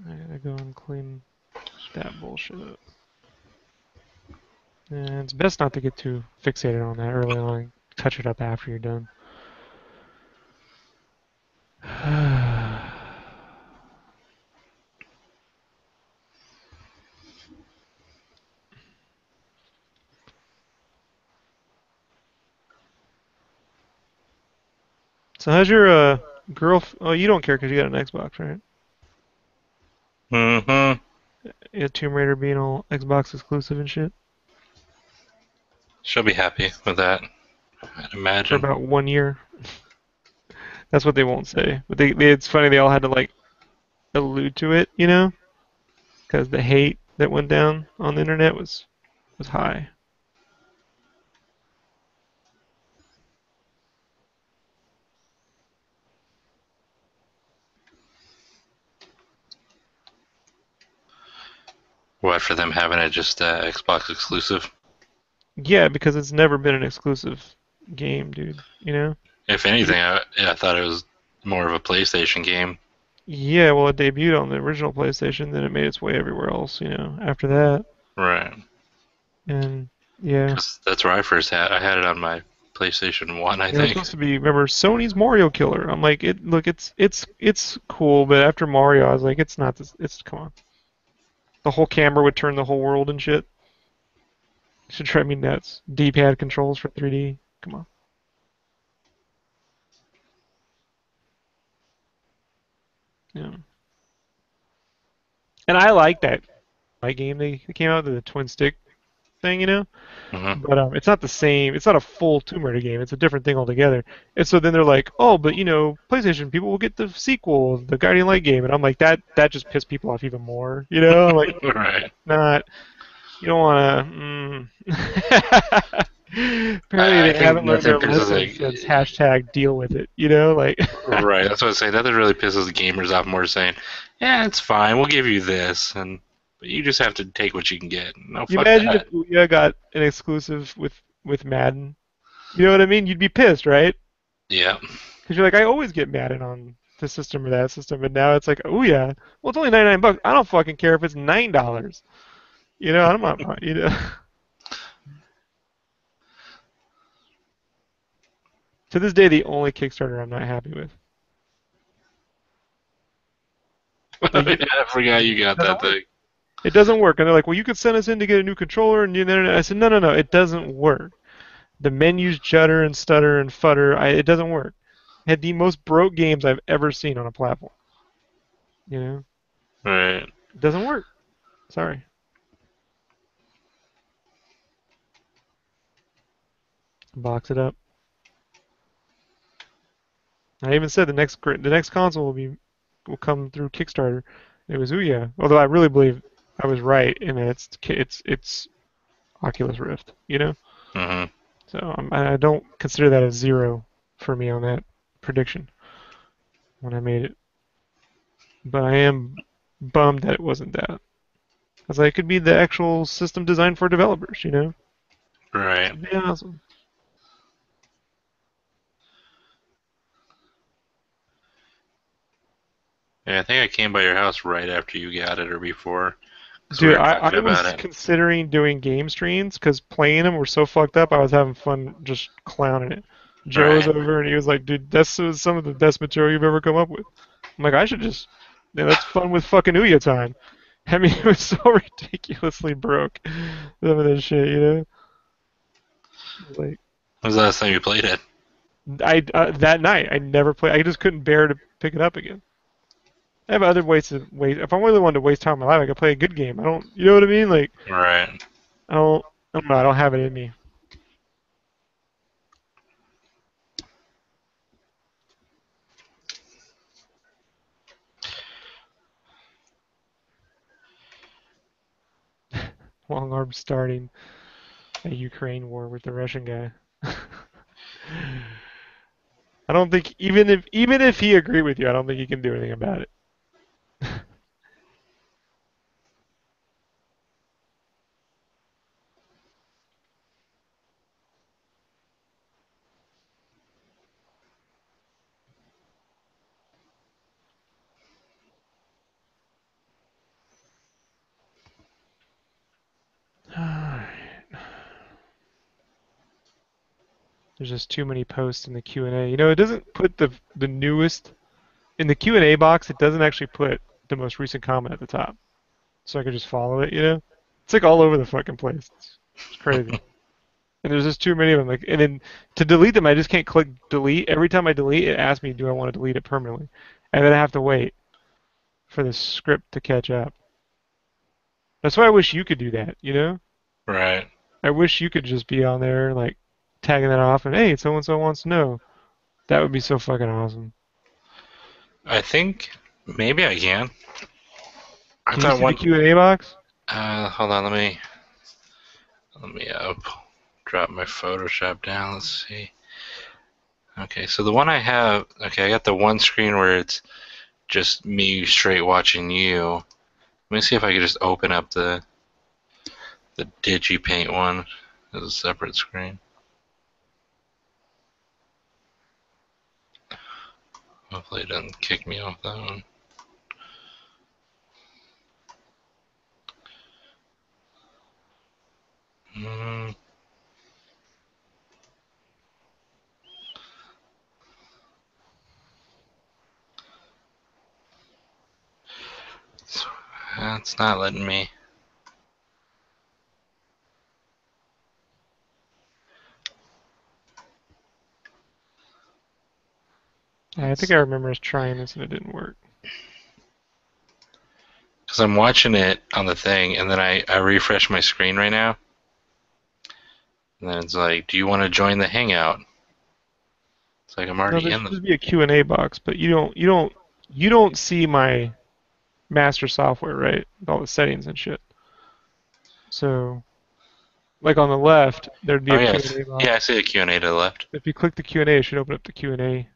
I gotta go and clean that bullshit up. And it's best not to get too fixated on that early on. Touch it up after you're done. So how's your girl? Oh, you don't care because you got an Xbox, right? Mm-hmm. Yeah, Tomb Raider being all Xbox exclusive and shit She'll be happy with that, I'd for imagine. about 1 year. That's what they won't say, but it's funny they all had to like allude to it, because the hate that went down on the internet was high. What, for them having it just Xbox exclusive? Yeah, because it's never been an exclusive game, dude. If You- anything, I thought it was more of a PlayStation game. Yeah, well, it debuted on the original PlayStation, then it made its way everywhere else, after that. Right. And yeah, Because that's where I first had. I had it on my PlayStation One, I it was think. supposed to be, remember, Sony's Mario Killer. I'm like, look, it's cool, but after Mario, I was like, it's not this. It's come on. The whole camera would turn the whole world and shit. Should drive me nuts. D-pad controls for 3D. Come on. Yeah. And I like that my game they came out with the twin stick thing, Hmm. But it's not the same. It's not a full Tomb Raider game. It's a different thing altogether. And so then they're like, "Oh, but PlayStation people will get the sequel, the Guardian Light game." And I'm like, that just pissed people off even more. I'm like, Right. not. You don't want to. Apparently, I they think haven't learned nothing their pisses lesson since hashtag deal with it. Like, right. That's what I say. Nothing really pisses the gamers off more saying, "Yeah, it's fine. We'll give you this," and but you just have to take what you can get. No, you fuck imagine if that. Ouya got an exclusive with Madden. You know what I mean? You'd be pissed, right? Yeah. Because you're like, I always get Madden on this system or that system, and now it's like, oh yeah, well it's only 99 bucks. I don't fucking care if it's $9. I'm not. To this day, the only Kickstarter I'm not happy with. Like, I forgot you it got doesn't that work. thing. It doesn't work, and they're like, well, you could send us in to get a new controller and the internet. I said, no, no, no, it doesn't work. The menus judder and stutter and futter. It doesn't work. I had the most broke games I've ever seen on a platform. You know, Right. it doesn't work. Sorry. Box it up. I even said the next console will come through Kickstarter. It was Ouya. Although I really believe I was right in that it's Oculus Rift. Hmm. So I don't consider that a zero for me on that prediction when I made it. But I am bummed that it wasn't that. I was like, it could be the actual system designed for developers. Right. It'd be awesome. Yeah, I think I came by your house right after you got it or before, because we Dude, were I talking about was it. considering doing game streams because playing them were so fucked up. I was having fun just clowning it. Joe was Right. over and he was like, "Dude, that's some of the best material you've ever come up with." I'm like, "I should just, yeah, that's fun with fucking Ouya time." I mean, it was so ridiculously broke. Some of this shit. Like When was the last time you played it? I that night I never played. I just couldn't bear to pick it up again. I have other ways to waste. If I really wanted to waste time in my life, I could play a good game. I don't. You know what I mean? Like Right. I don't. I don't know. I don't have it in me. long arm starting a Ukraine war with the Russian guy. I don't think even if he agreed with you, I don't think he can do anything about it. There's just too many posts in the Q&A. You know, it doesn't put the newest in the Q&A box. It doesn't actually put the most recent comment at the top, so I could just follow it. You know, it's like all over the fucking place. It's crazy. And there's just too many of them. Like, and then to delete them, I just can't click delete. Every time I delete, it asks me, do I want to delete it permanently? And then I have to wait for the script to catch up. That's why I wish you could do that. You know, Right. I wish you could just be on there like tagging that off and hey, so and so wants to know. That would be so fucking awesome. I think maybe I can. I Can you thought see the one. Q&A box? Hold on. Let me drop my Photoshop down. Let's see. Okay, so the one I have. Okay, I got the one screen where it's just me straight watching you. Let me see if I can just open up the Digipaint one as a separate screen. Hopefully it doesn't kick me off that one. Mm, it's not letting me. I think I remember us trying this and it didn't work. Because I'm watching it on the thing, and then I refresh my screen right now, and then it's like, do you want to join the Hangout? It's like I'm No, already there in should the. just be a Q&A box, but you don't see my master software, right? With all the settings and shit. So, like on the left, there'd be Oh a yes, Q&A yeah, I box. see a Q&A to the left. If you click the Q&A, it should open up the Q&A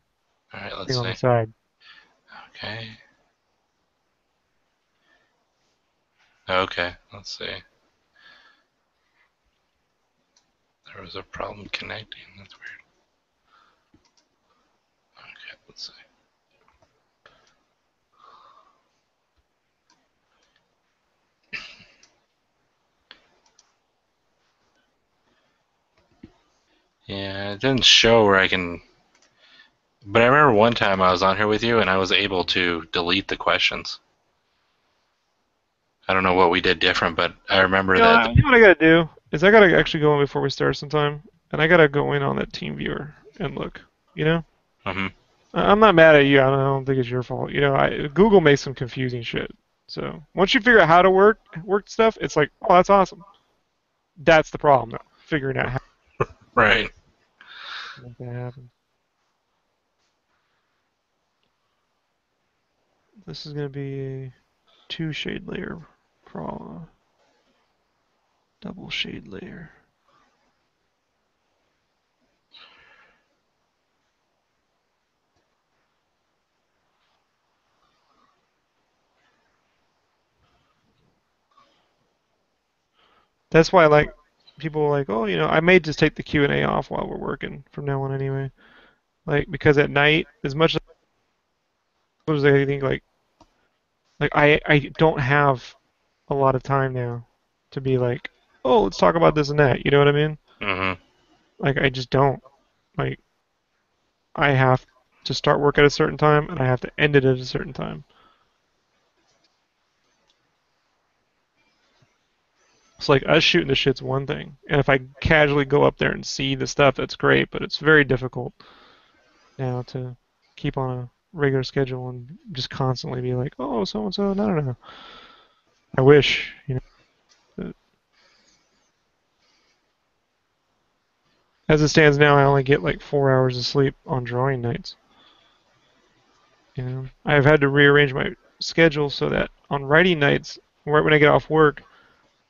All right, let's thing on see. the side. Okay. Okay, let's see. There was a problem connecting. That's weird. Okay, let's see. Yeah, it didn't show where I can. But I remember one time I was on here with you and I was able to delete the questions. I don't know what we did different, but I remember that. You know what I gotta do is I gotta actually go in before we start sometime, and I gotta go in on that team viewer and look. You know, Hmm. I'm not mad at you. I don't think it's your fault. You know, Google makes some confusing shit. So once you figure out how to work stuff, it's like, oh, that's awesome. That's the problem, though. Figuring out how Right. to make that happen. This is gonna be a two shade layer problem, double shade layer. That's why like people are like, oh, you know, I may just take the Q&A off while we're working from now on anyway. Like because at night, as much as I think like I don't have a lot of time now to be like, oh, let's talk about this and that. You know what I mean? Hmm. Like I just don't. Like I have to start work at a certain time and I have to end it at a certain time. It's like us shooting the shit's one thing, and if I casually go up there and see the stuff, that's great. But it's very difficult now to keep on a regular schedule and just constantly be like, oh, so and so. No, no, no. I wish, you know. But as it stands now, I only get like 4 hours of sleep on drawing nights. You know, I've had to rearrange my schedule so that on writing nights, right when I get off work,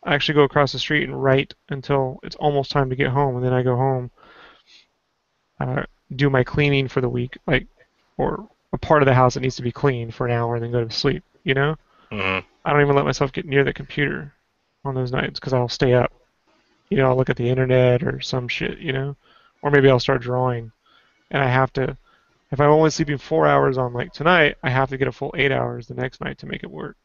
I actually go across the street and write until it's almost time to get home, and then I go home, uh, do my cleaning for the week, like, or a part of the house that needs to be cleaned for an hour, and then go to sleep. You know, Hmm. I don't even let myself get near the computer on those nights because I'll stay up. You know, I'll look at the internet or some shit. You know, or maybe I'll start drawing, and I have to. If I'm only sleeping 4 hours on like tonight, I have to get a full 8 hours the next night to make it work.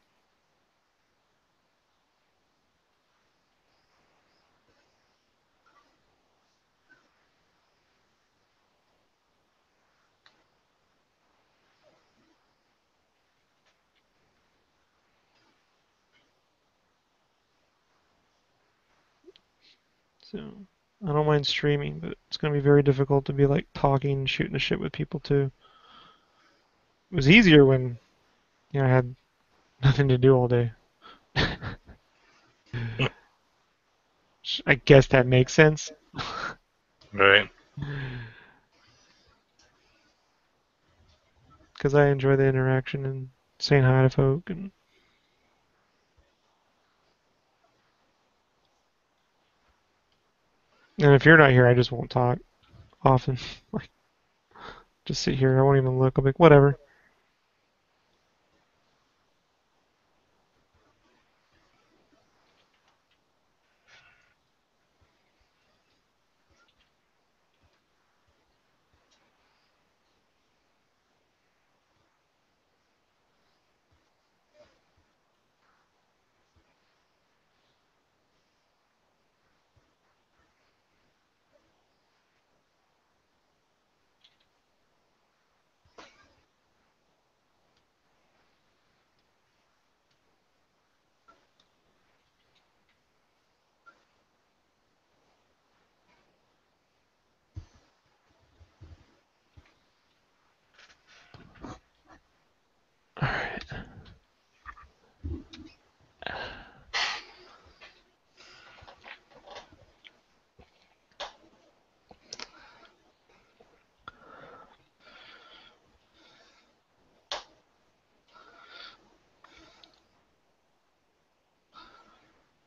So I don't mind streaming, but it's gonna be very difficult to be like talking, shooting the shit with people too. It was easier when I had nothing to do all day. I guess that makes sense. Right. Because I enjoy the interaction and saying hi to folk. And if you're not here, I just won't talk often. Like, just sit here. I won't even look. I'll be like, whatever. All right.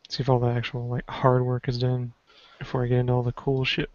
See if all the actual like hard work is done before I get into all the cool shit.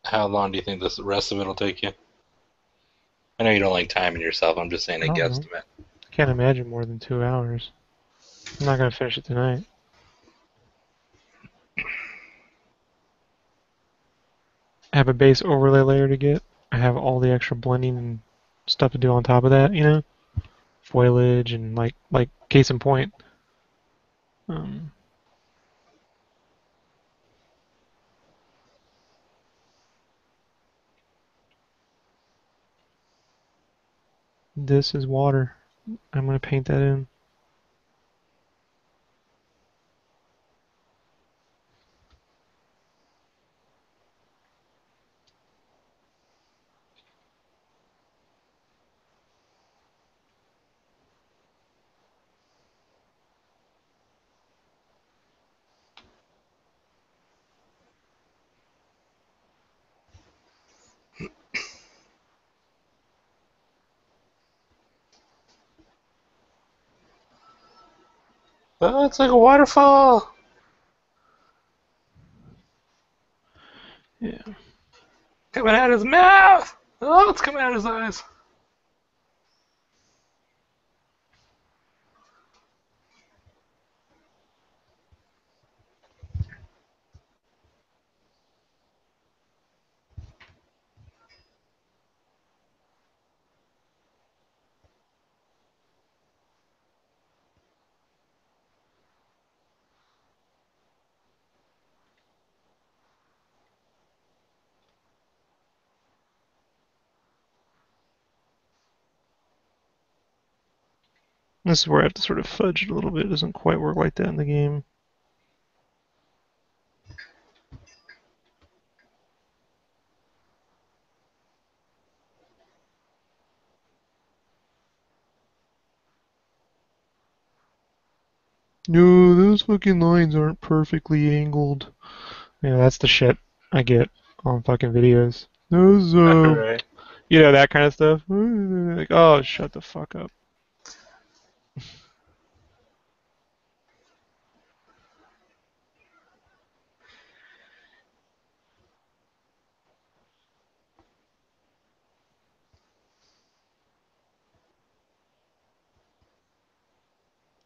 How long do you think this rest of it will take you? I know you don't like timing yourself. I'm just saying I a don't know. guesstimate. I can't imagine more than 2 hours. I'm not gonna finish it tonight. I have a base overlay layer to get. I have all the extra blending and stuff to do on top of that. Foliage and like case in point. Um, this is water. I'm gonna paint that in. Oh, it's like a waterfall. Yeah. Coming out of his mouth. Oh, it's coming out of his eyes. This is where I have to sort of fudge it a little bit. It doesn't quite work like that in the game. No, those fucking lines aren't perfectly angled. Yeah, that's the shit I get on fucking videos. Those, Right. that kind of stuff. Like, oh, shut the fuck up.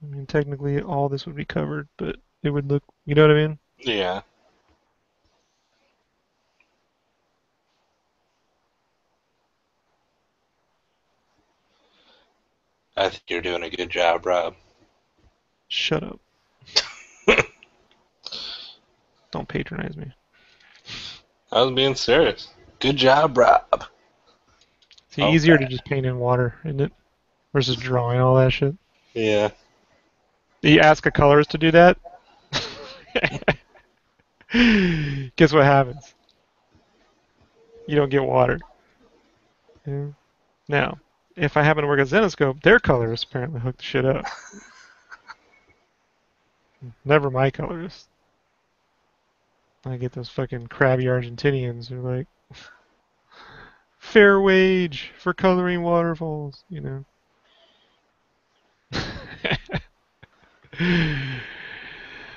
I mean, technically, all this would be covered, but it would look, you know what I mean? Yeah. I think you're doing a good job, Rob. Shut up. Don't patronize me. I was being serious. Good job, Rob. It's Oh, easier to just paint in water, isn't it? Versus drawing all that shit. yeah. You ask a colorist to do that. Guess what happens? You don't get water. Yeah. Now, if I happen to work at Zenoscope, their colorists apparently hook the shit up. Never my colorists. I get those fucking crabby Argentinians who are like, fair wage for coloring waterfalls.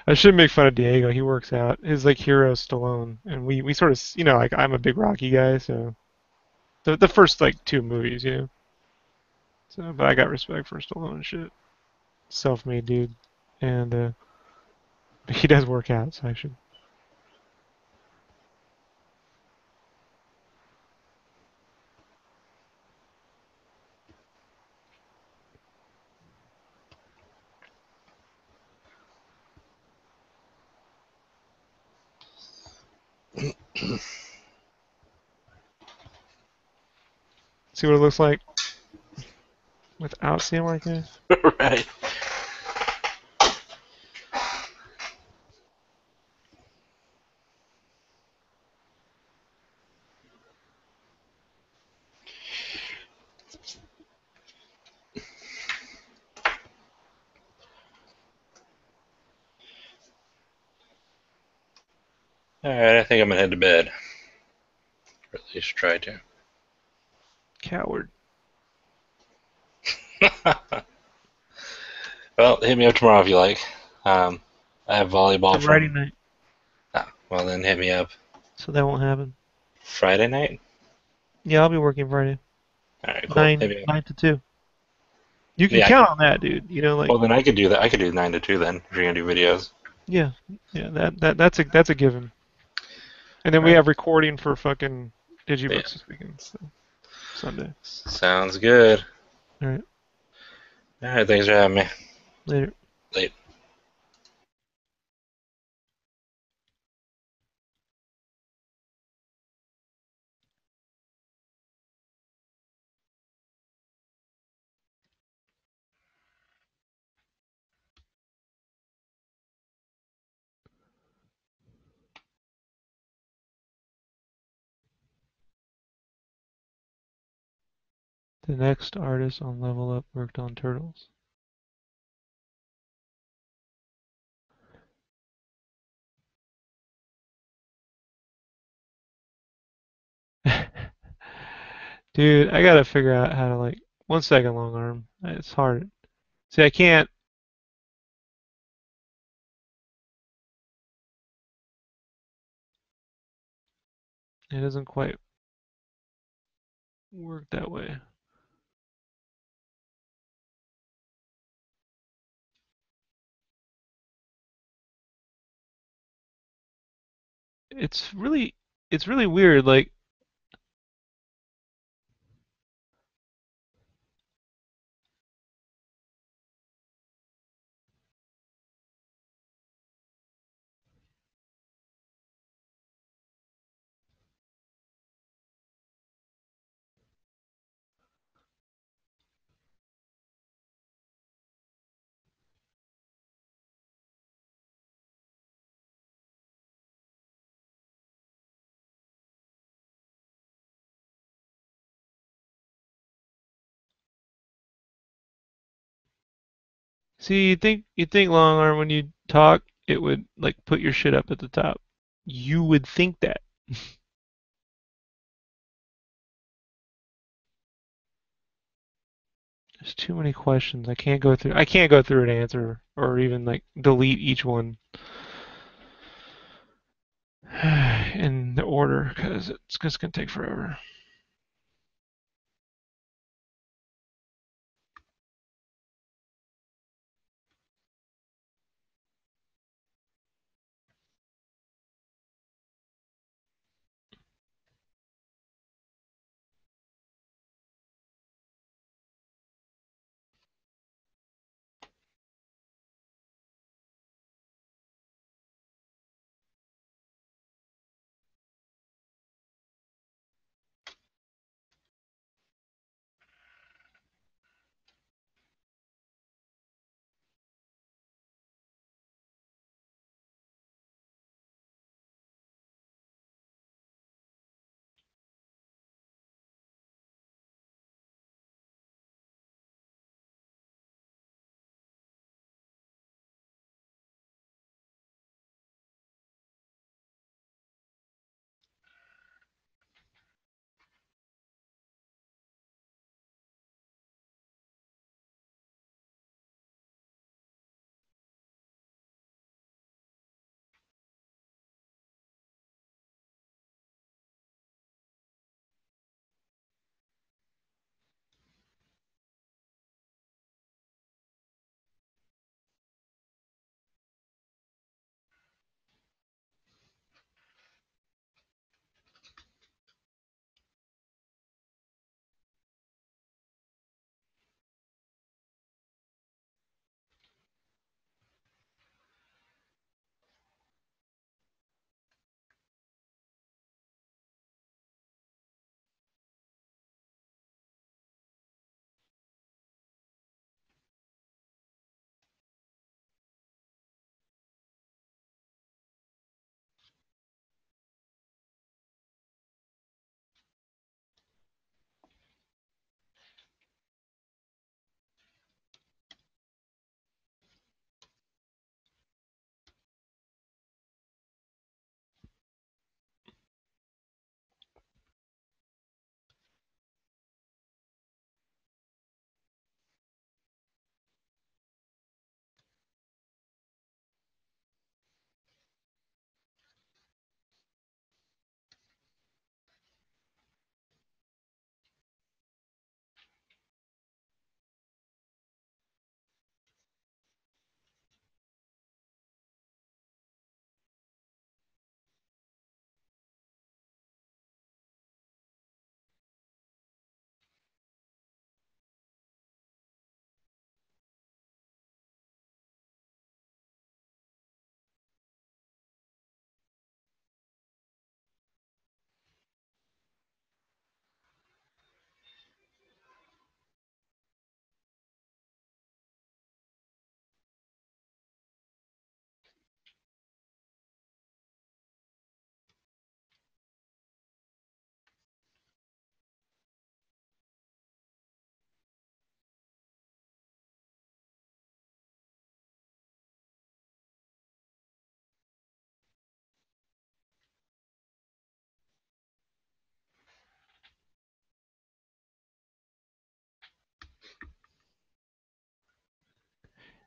I shouldn't make fun of Diego. He works out. His like hero is Stallone, and we sort of like I'm a big Rocky guy, so the first like two movies. So, but I got respect for Stallone and shit. Self-made dude, and he does work out, so I should. See what it looks like without seeing like that. Right. All right. I think I'm gonna head to bed, or at least try to. Coward. Well, hit me up tomorrow if you like. I have It's a volleyball Friday from. night, Ah, well, then hit me up so that won't happen. Friday night. Yeah, I'll be working Friday, All right, cool. Hit nine me up. nine to two. You can Yeah. count on that, dude. Like Well, then I could do that. I could do 9 to 2 then if you're gonna do videos. yeah, yeah. That's a given. And then All we right. have recording for fucking Yeah. Digibooks this weekend, so Sunday. Sounds good. All right, All right. Thanks for having me. later. Late. The next artist on Level Up worked on turtles. Dude, I gotta figure out how to like 1 second long arm. It's hard. See, I can't. It doesn't quite work that way. It's really, it's really weird. Like, See, you think long arm when you talk, it would like put your shit up at the top. You would think that. There's too many questions. I can't go through an answer or even like delete each one in the order because it's just gonna take forever.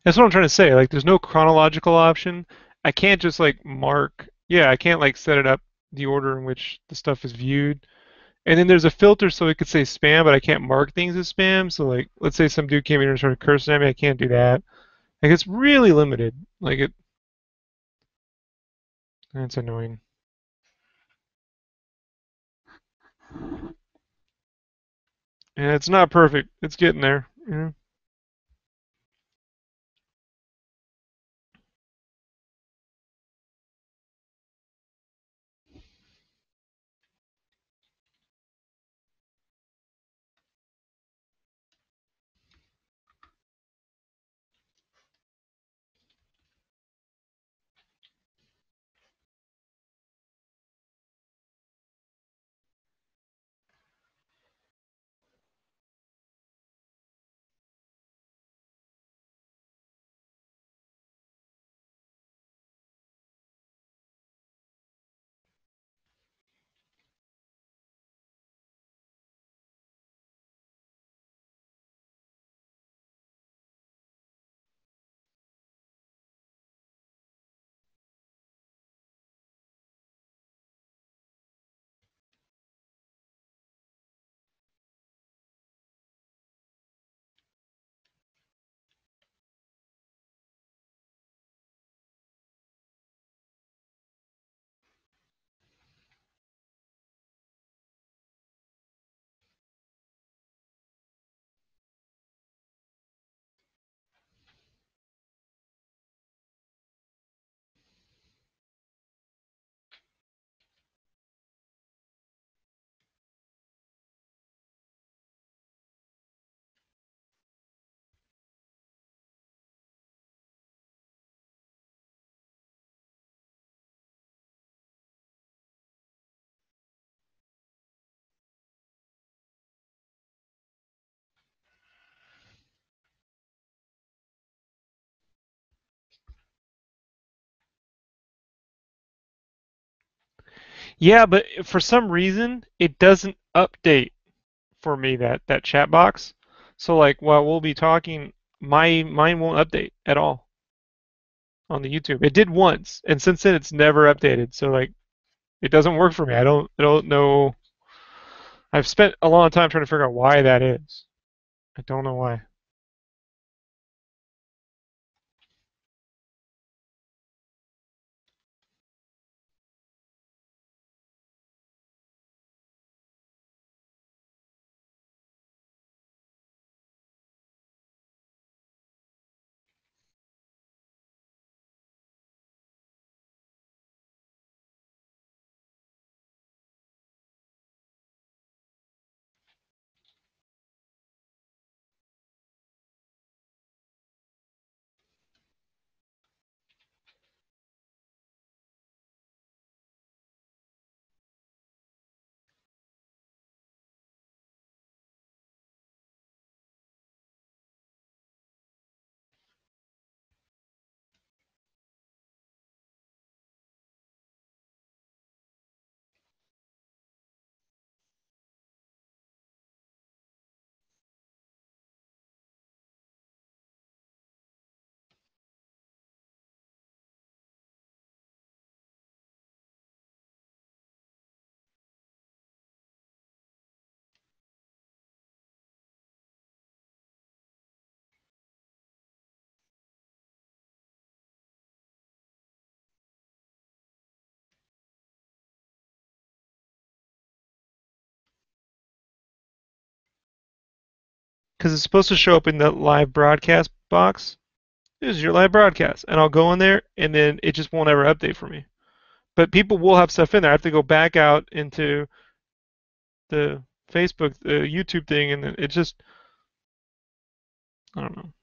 That's what I'm trying to say. Like, there's no chronological option. I can't just like mark. Yeah, I can't like set it up the order in which the stuff is viewed. And then there's a filter so it could say spam, but I can't mark things as spam. So like, let's say some dude came in and started cursing at me, I can't do that. Like, it's really limited. Like it, it's annoying. And it's not perfect. It's getting there. Yeah. Yeah, but for some reason it doesn't update for me that chat box. So like while we'll be talking, mine won't update at all on the YouTube. It did once, and since then it's never updated. So like it doesn't work for me. I don't know. I've spent a long time trying to figure out why that is. I don't know why. Because it's supposed to show up in the live broadcast box. This is your live broadcast, and I'll go in there, and then it just won't ever update for me. But people will have stuff in there. I have to go back out into the Facebook, the YouTube thing, and it just I don't know.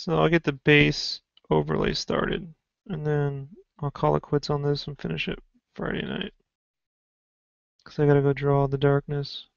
So I'll get the base overlay started, and then I'll call it quits on this and finish it Friday night. Because I gotta go draw the darkness.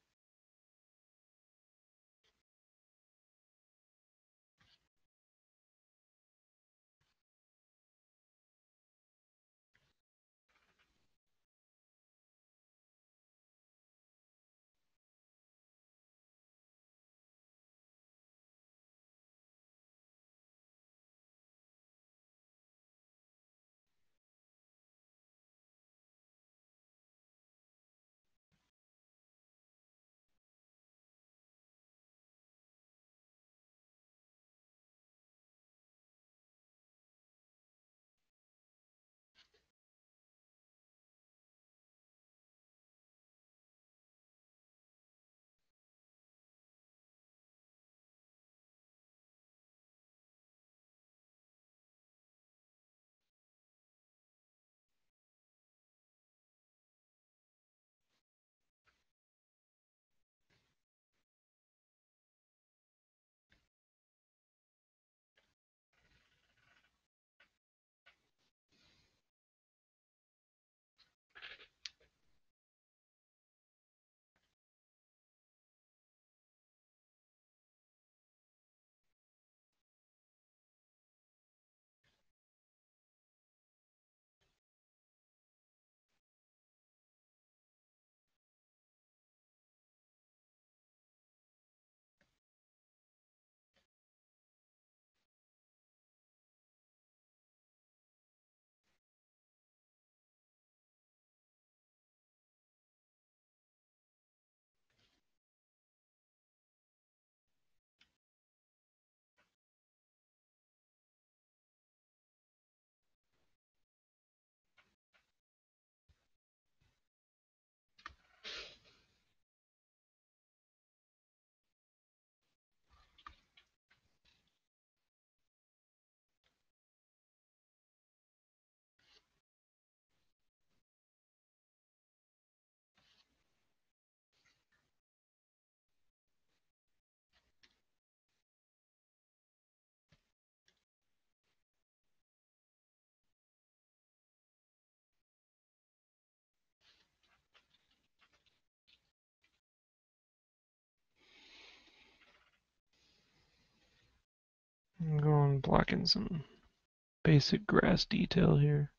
I'm going blocking some basic grass detail here.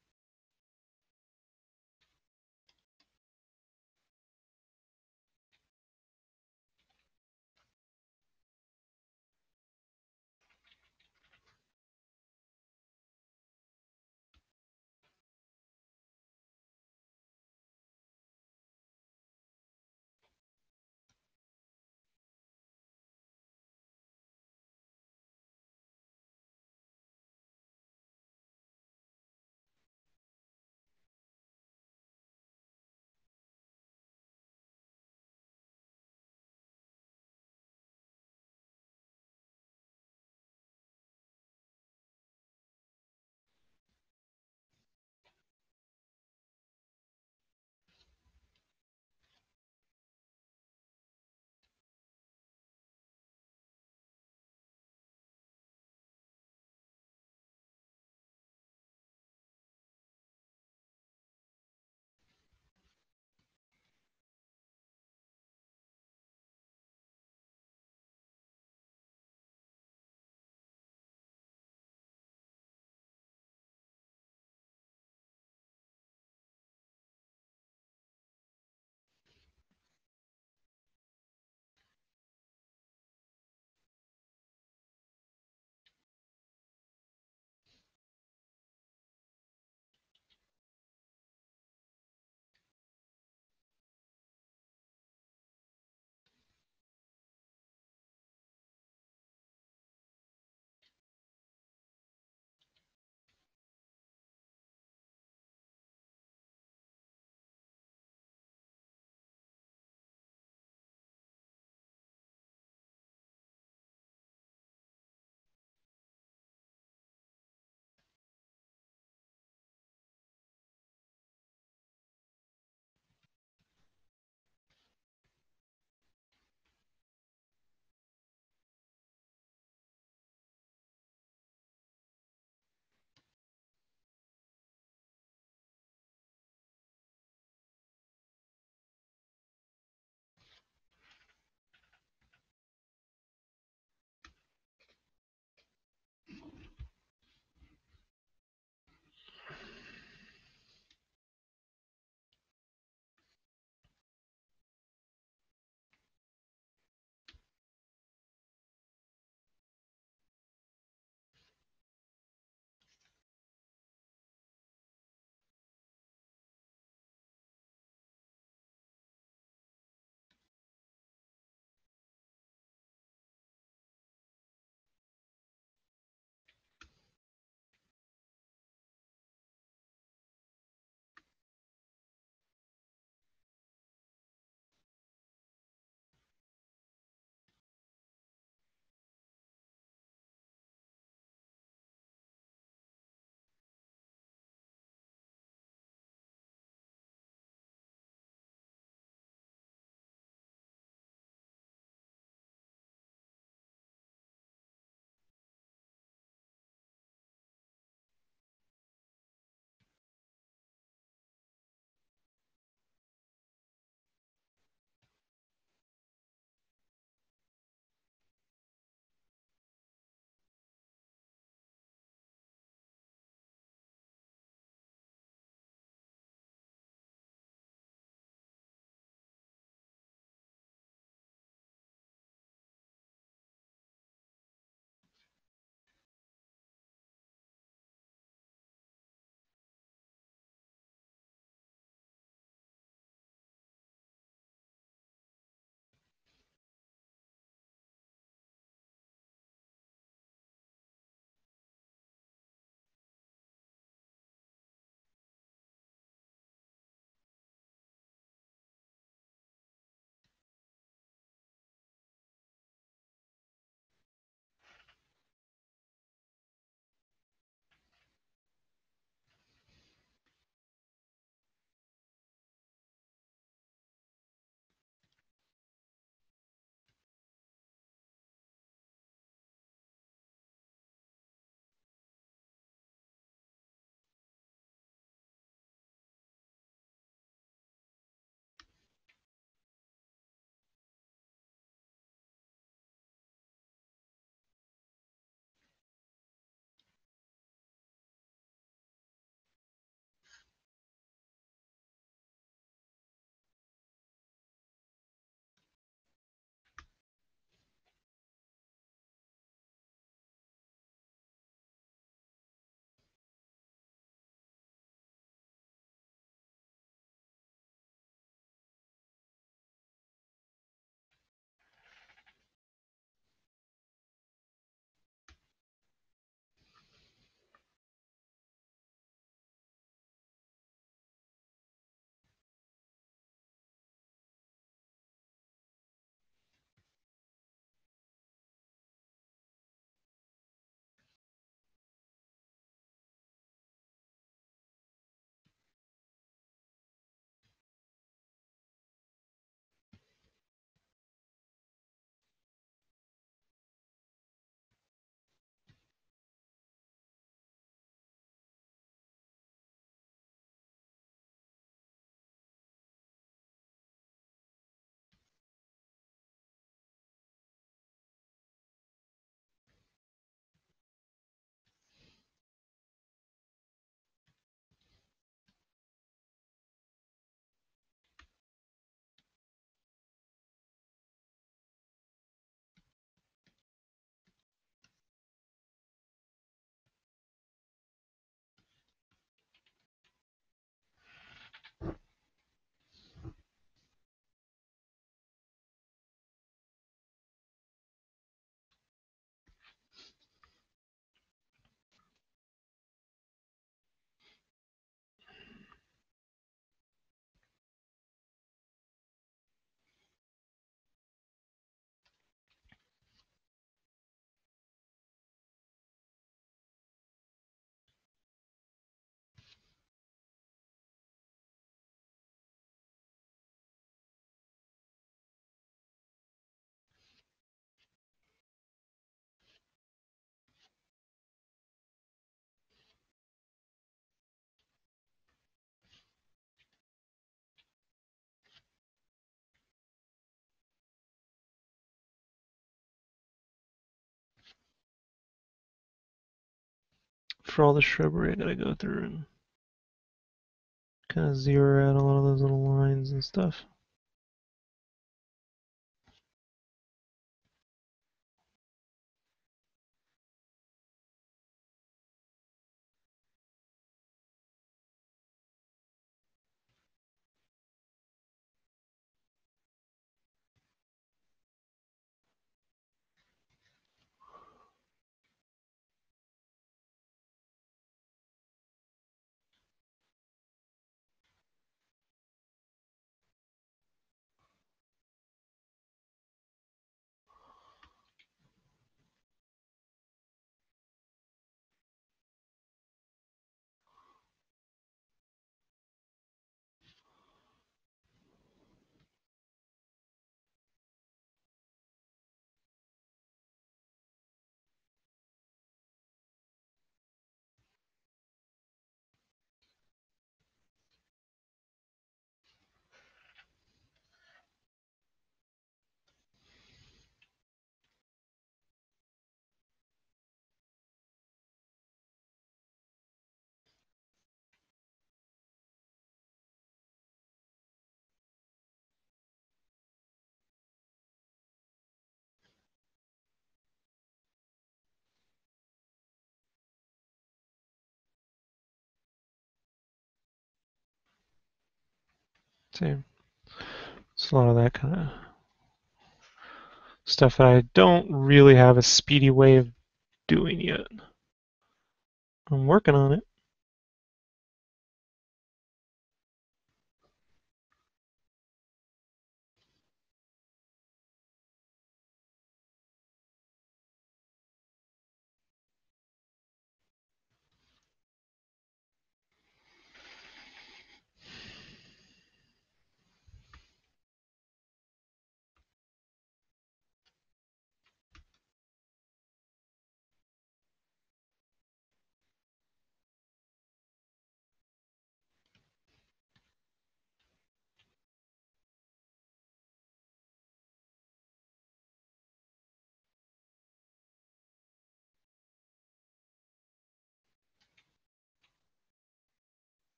for all the shrubbery, I gotta go through and kind of zero out a lot of those little lines and stuff. See, it's a lot of that kind of stuff that I don't really have a speedy way of doing yet. I'm working on it.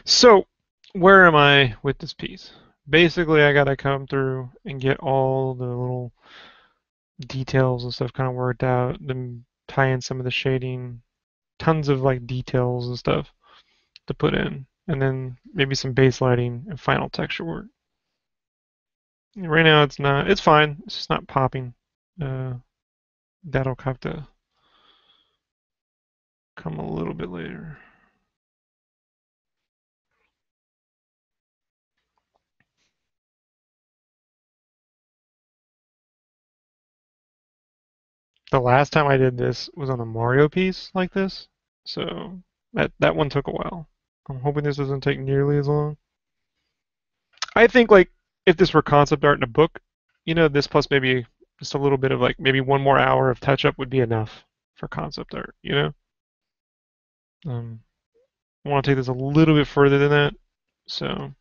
So, where am I with this piece? Basically, I gotta come through and get all the little details and stuff kind of worked out, then tie in some of the shading, tons of like details and stuff to put in, and then maybe some base lighting and final texture work. Right now, it's fine. It's just not popping. Uh, that'll have to come a little bit later. The last time I did this was on a Mario piece like this, so that one took a while. I'm hoping this doesn't take nearly as long. I think like if this were concept art in a book, this plus maybe just a little bit of like maybe one more hour of touch up would be enough for concept art. Um, I want to take this a little bit further than that. So,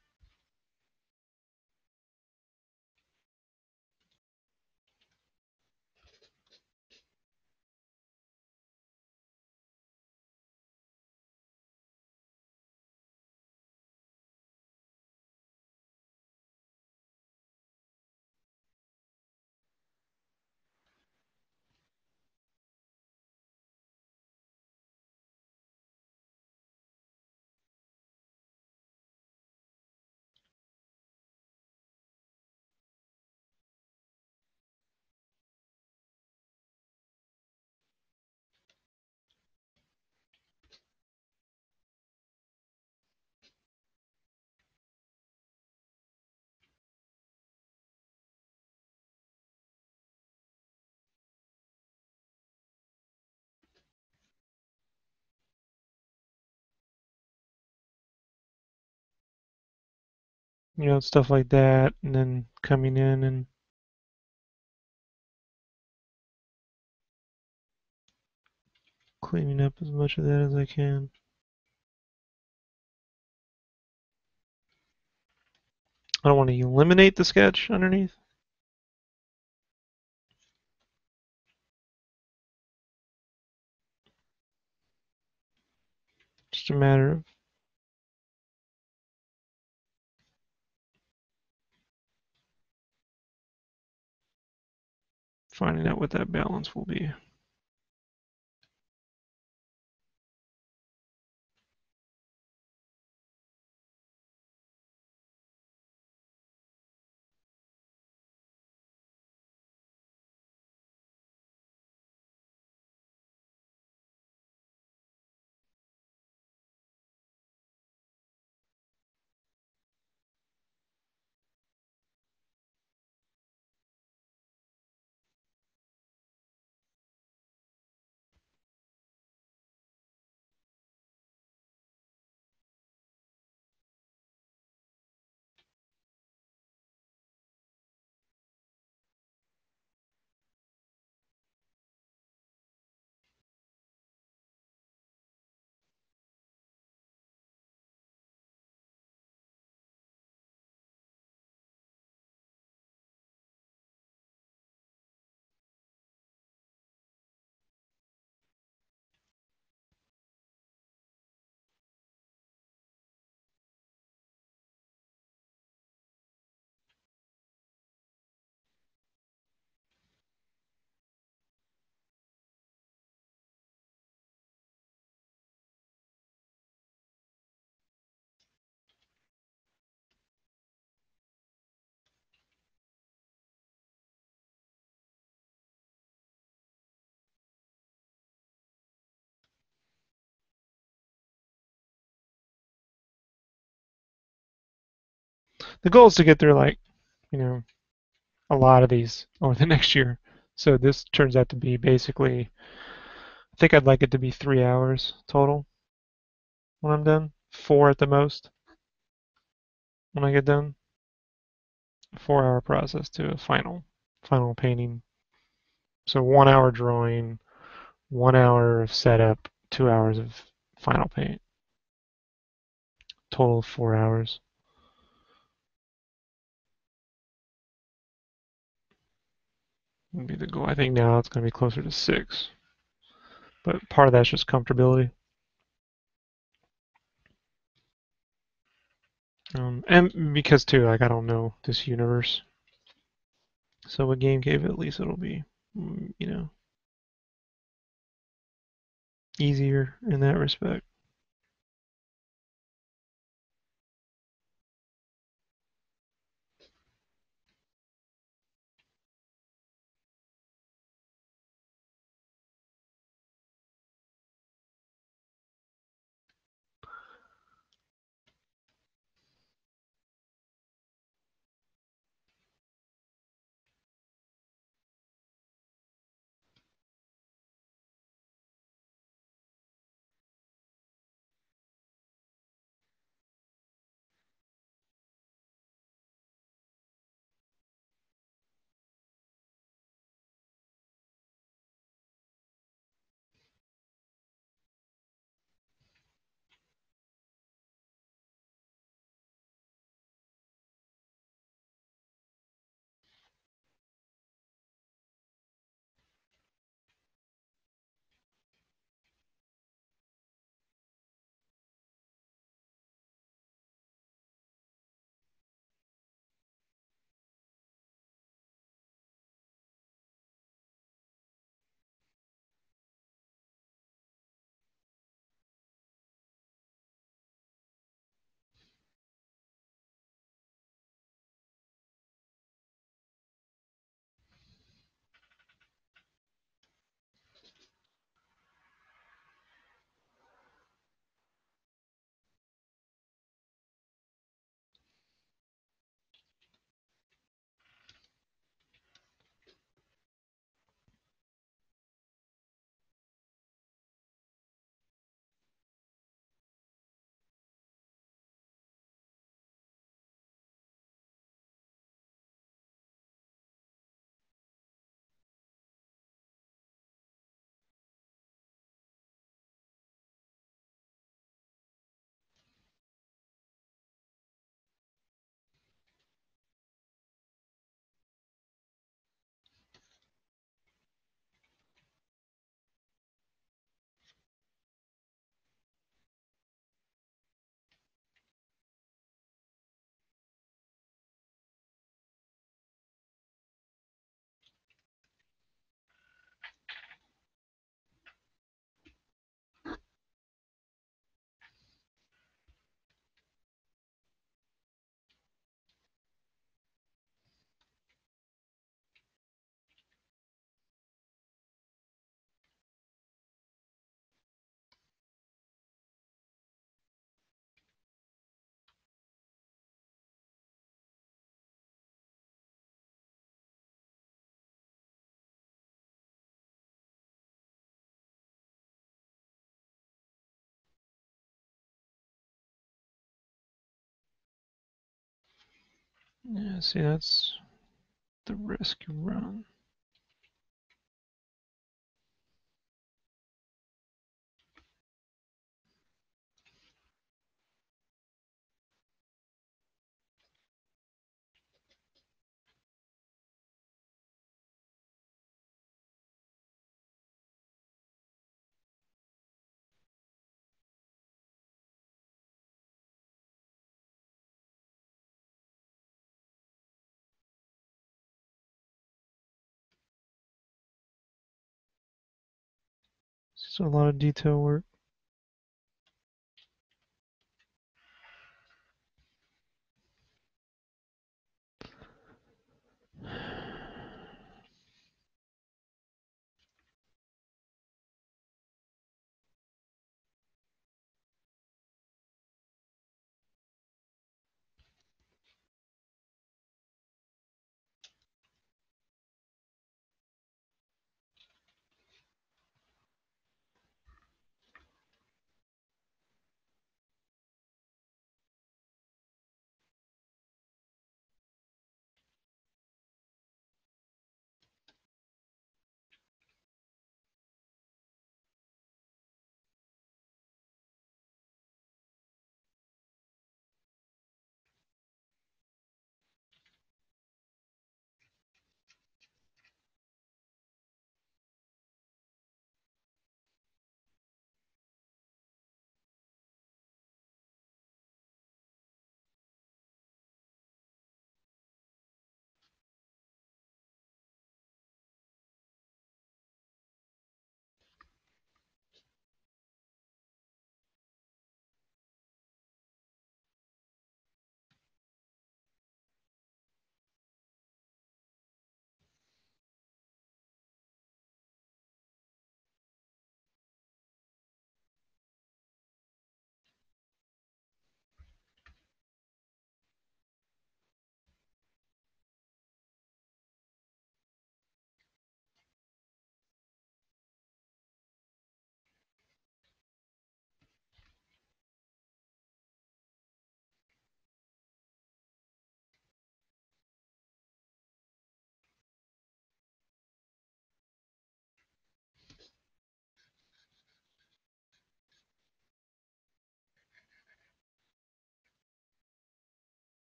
stuff like that, and then coming in and cleaning up as much of that as I can. I don't want to eliminate the sketch underneath. Just a matter of finding out what that balance will be. The goal is to get through like, you know, a lot of these over the next year. So this turns out to be basically, I think I'd like it to be 3 hours total when I'm done. 4 at the most when I get done. 4 hour process to a final painting. So 1 hour drawing, 1 hour of setup, 2 hours of final paint. Total of 4 hours would be the goal. I think now it's going to be closer to 6, but part of that's just comfortability. And because too, like I don't know this universe, so a game cave at least it'll be, easier in that respect. Yeah, see, that's the risk you run. So a lot of detail work.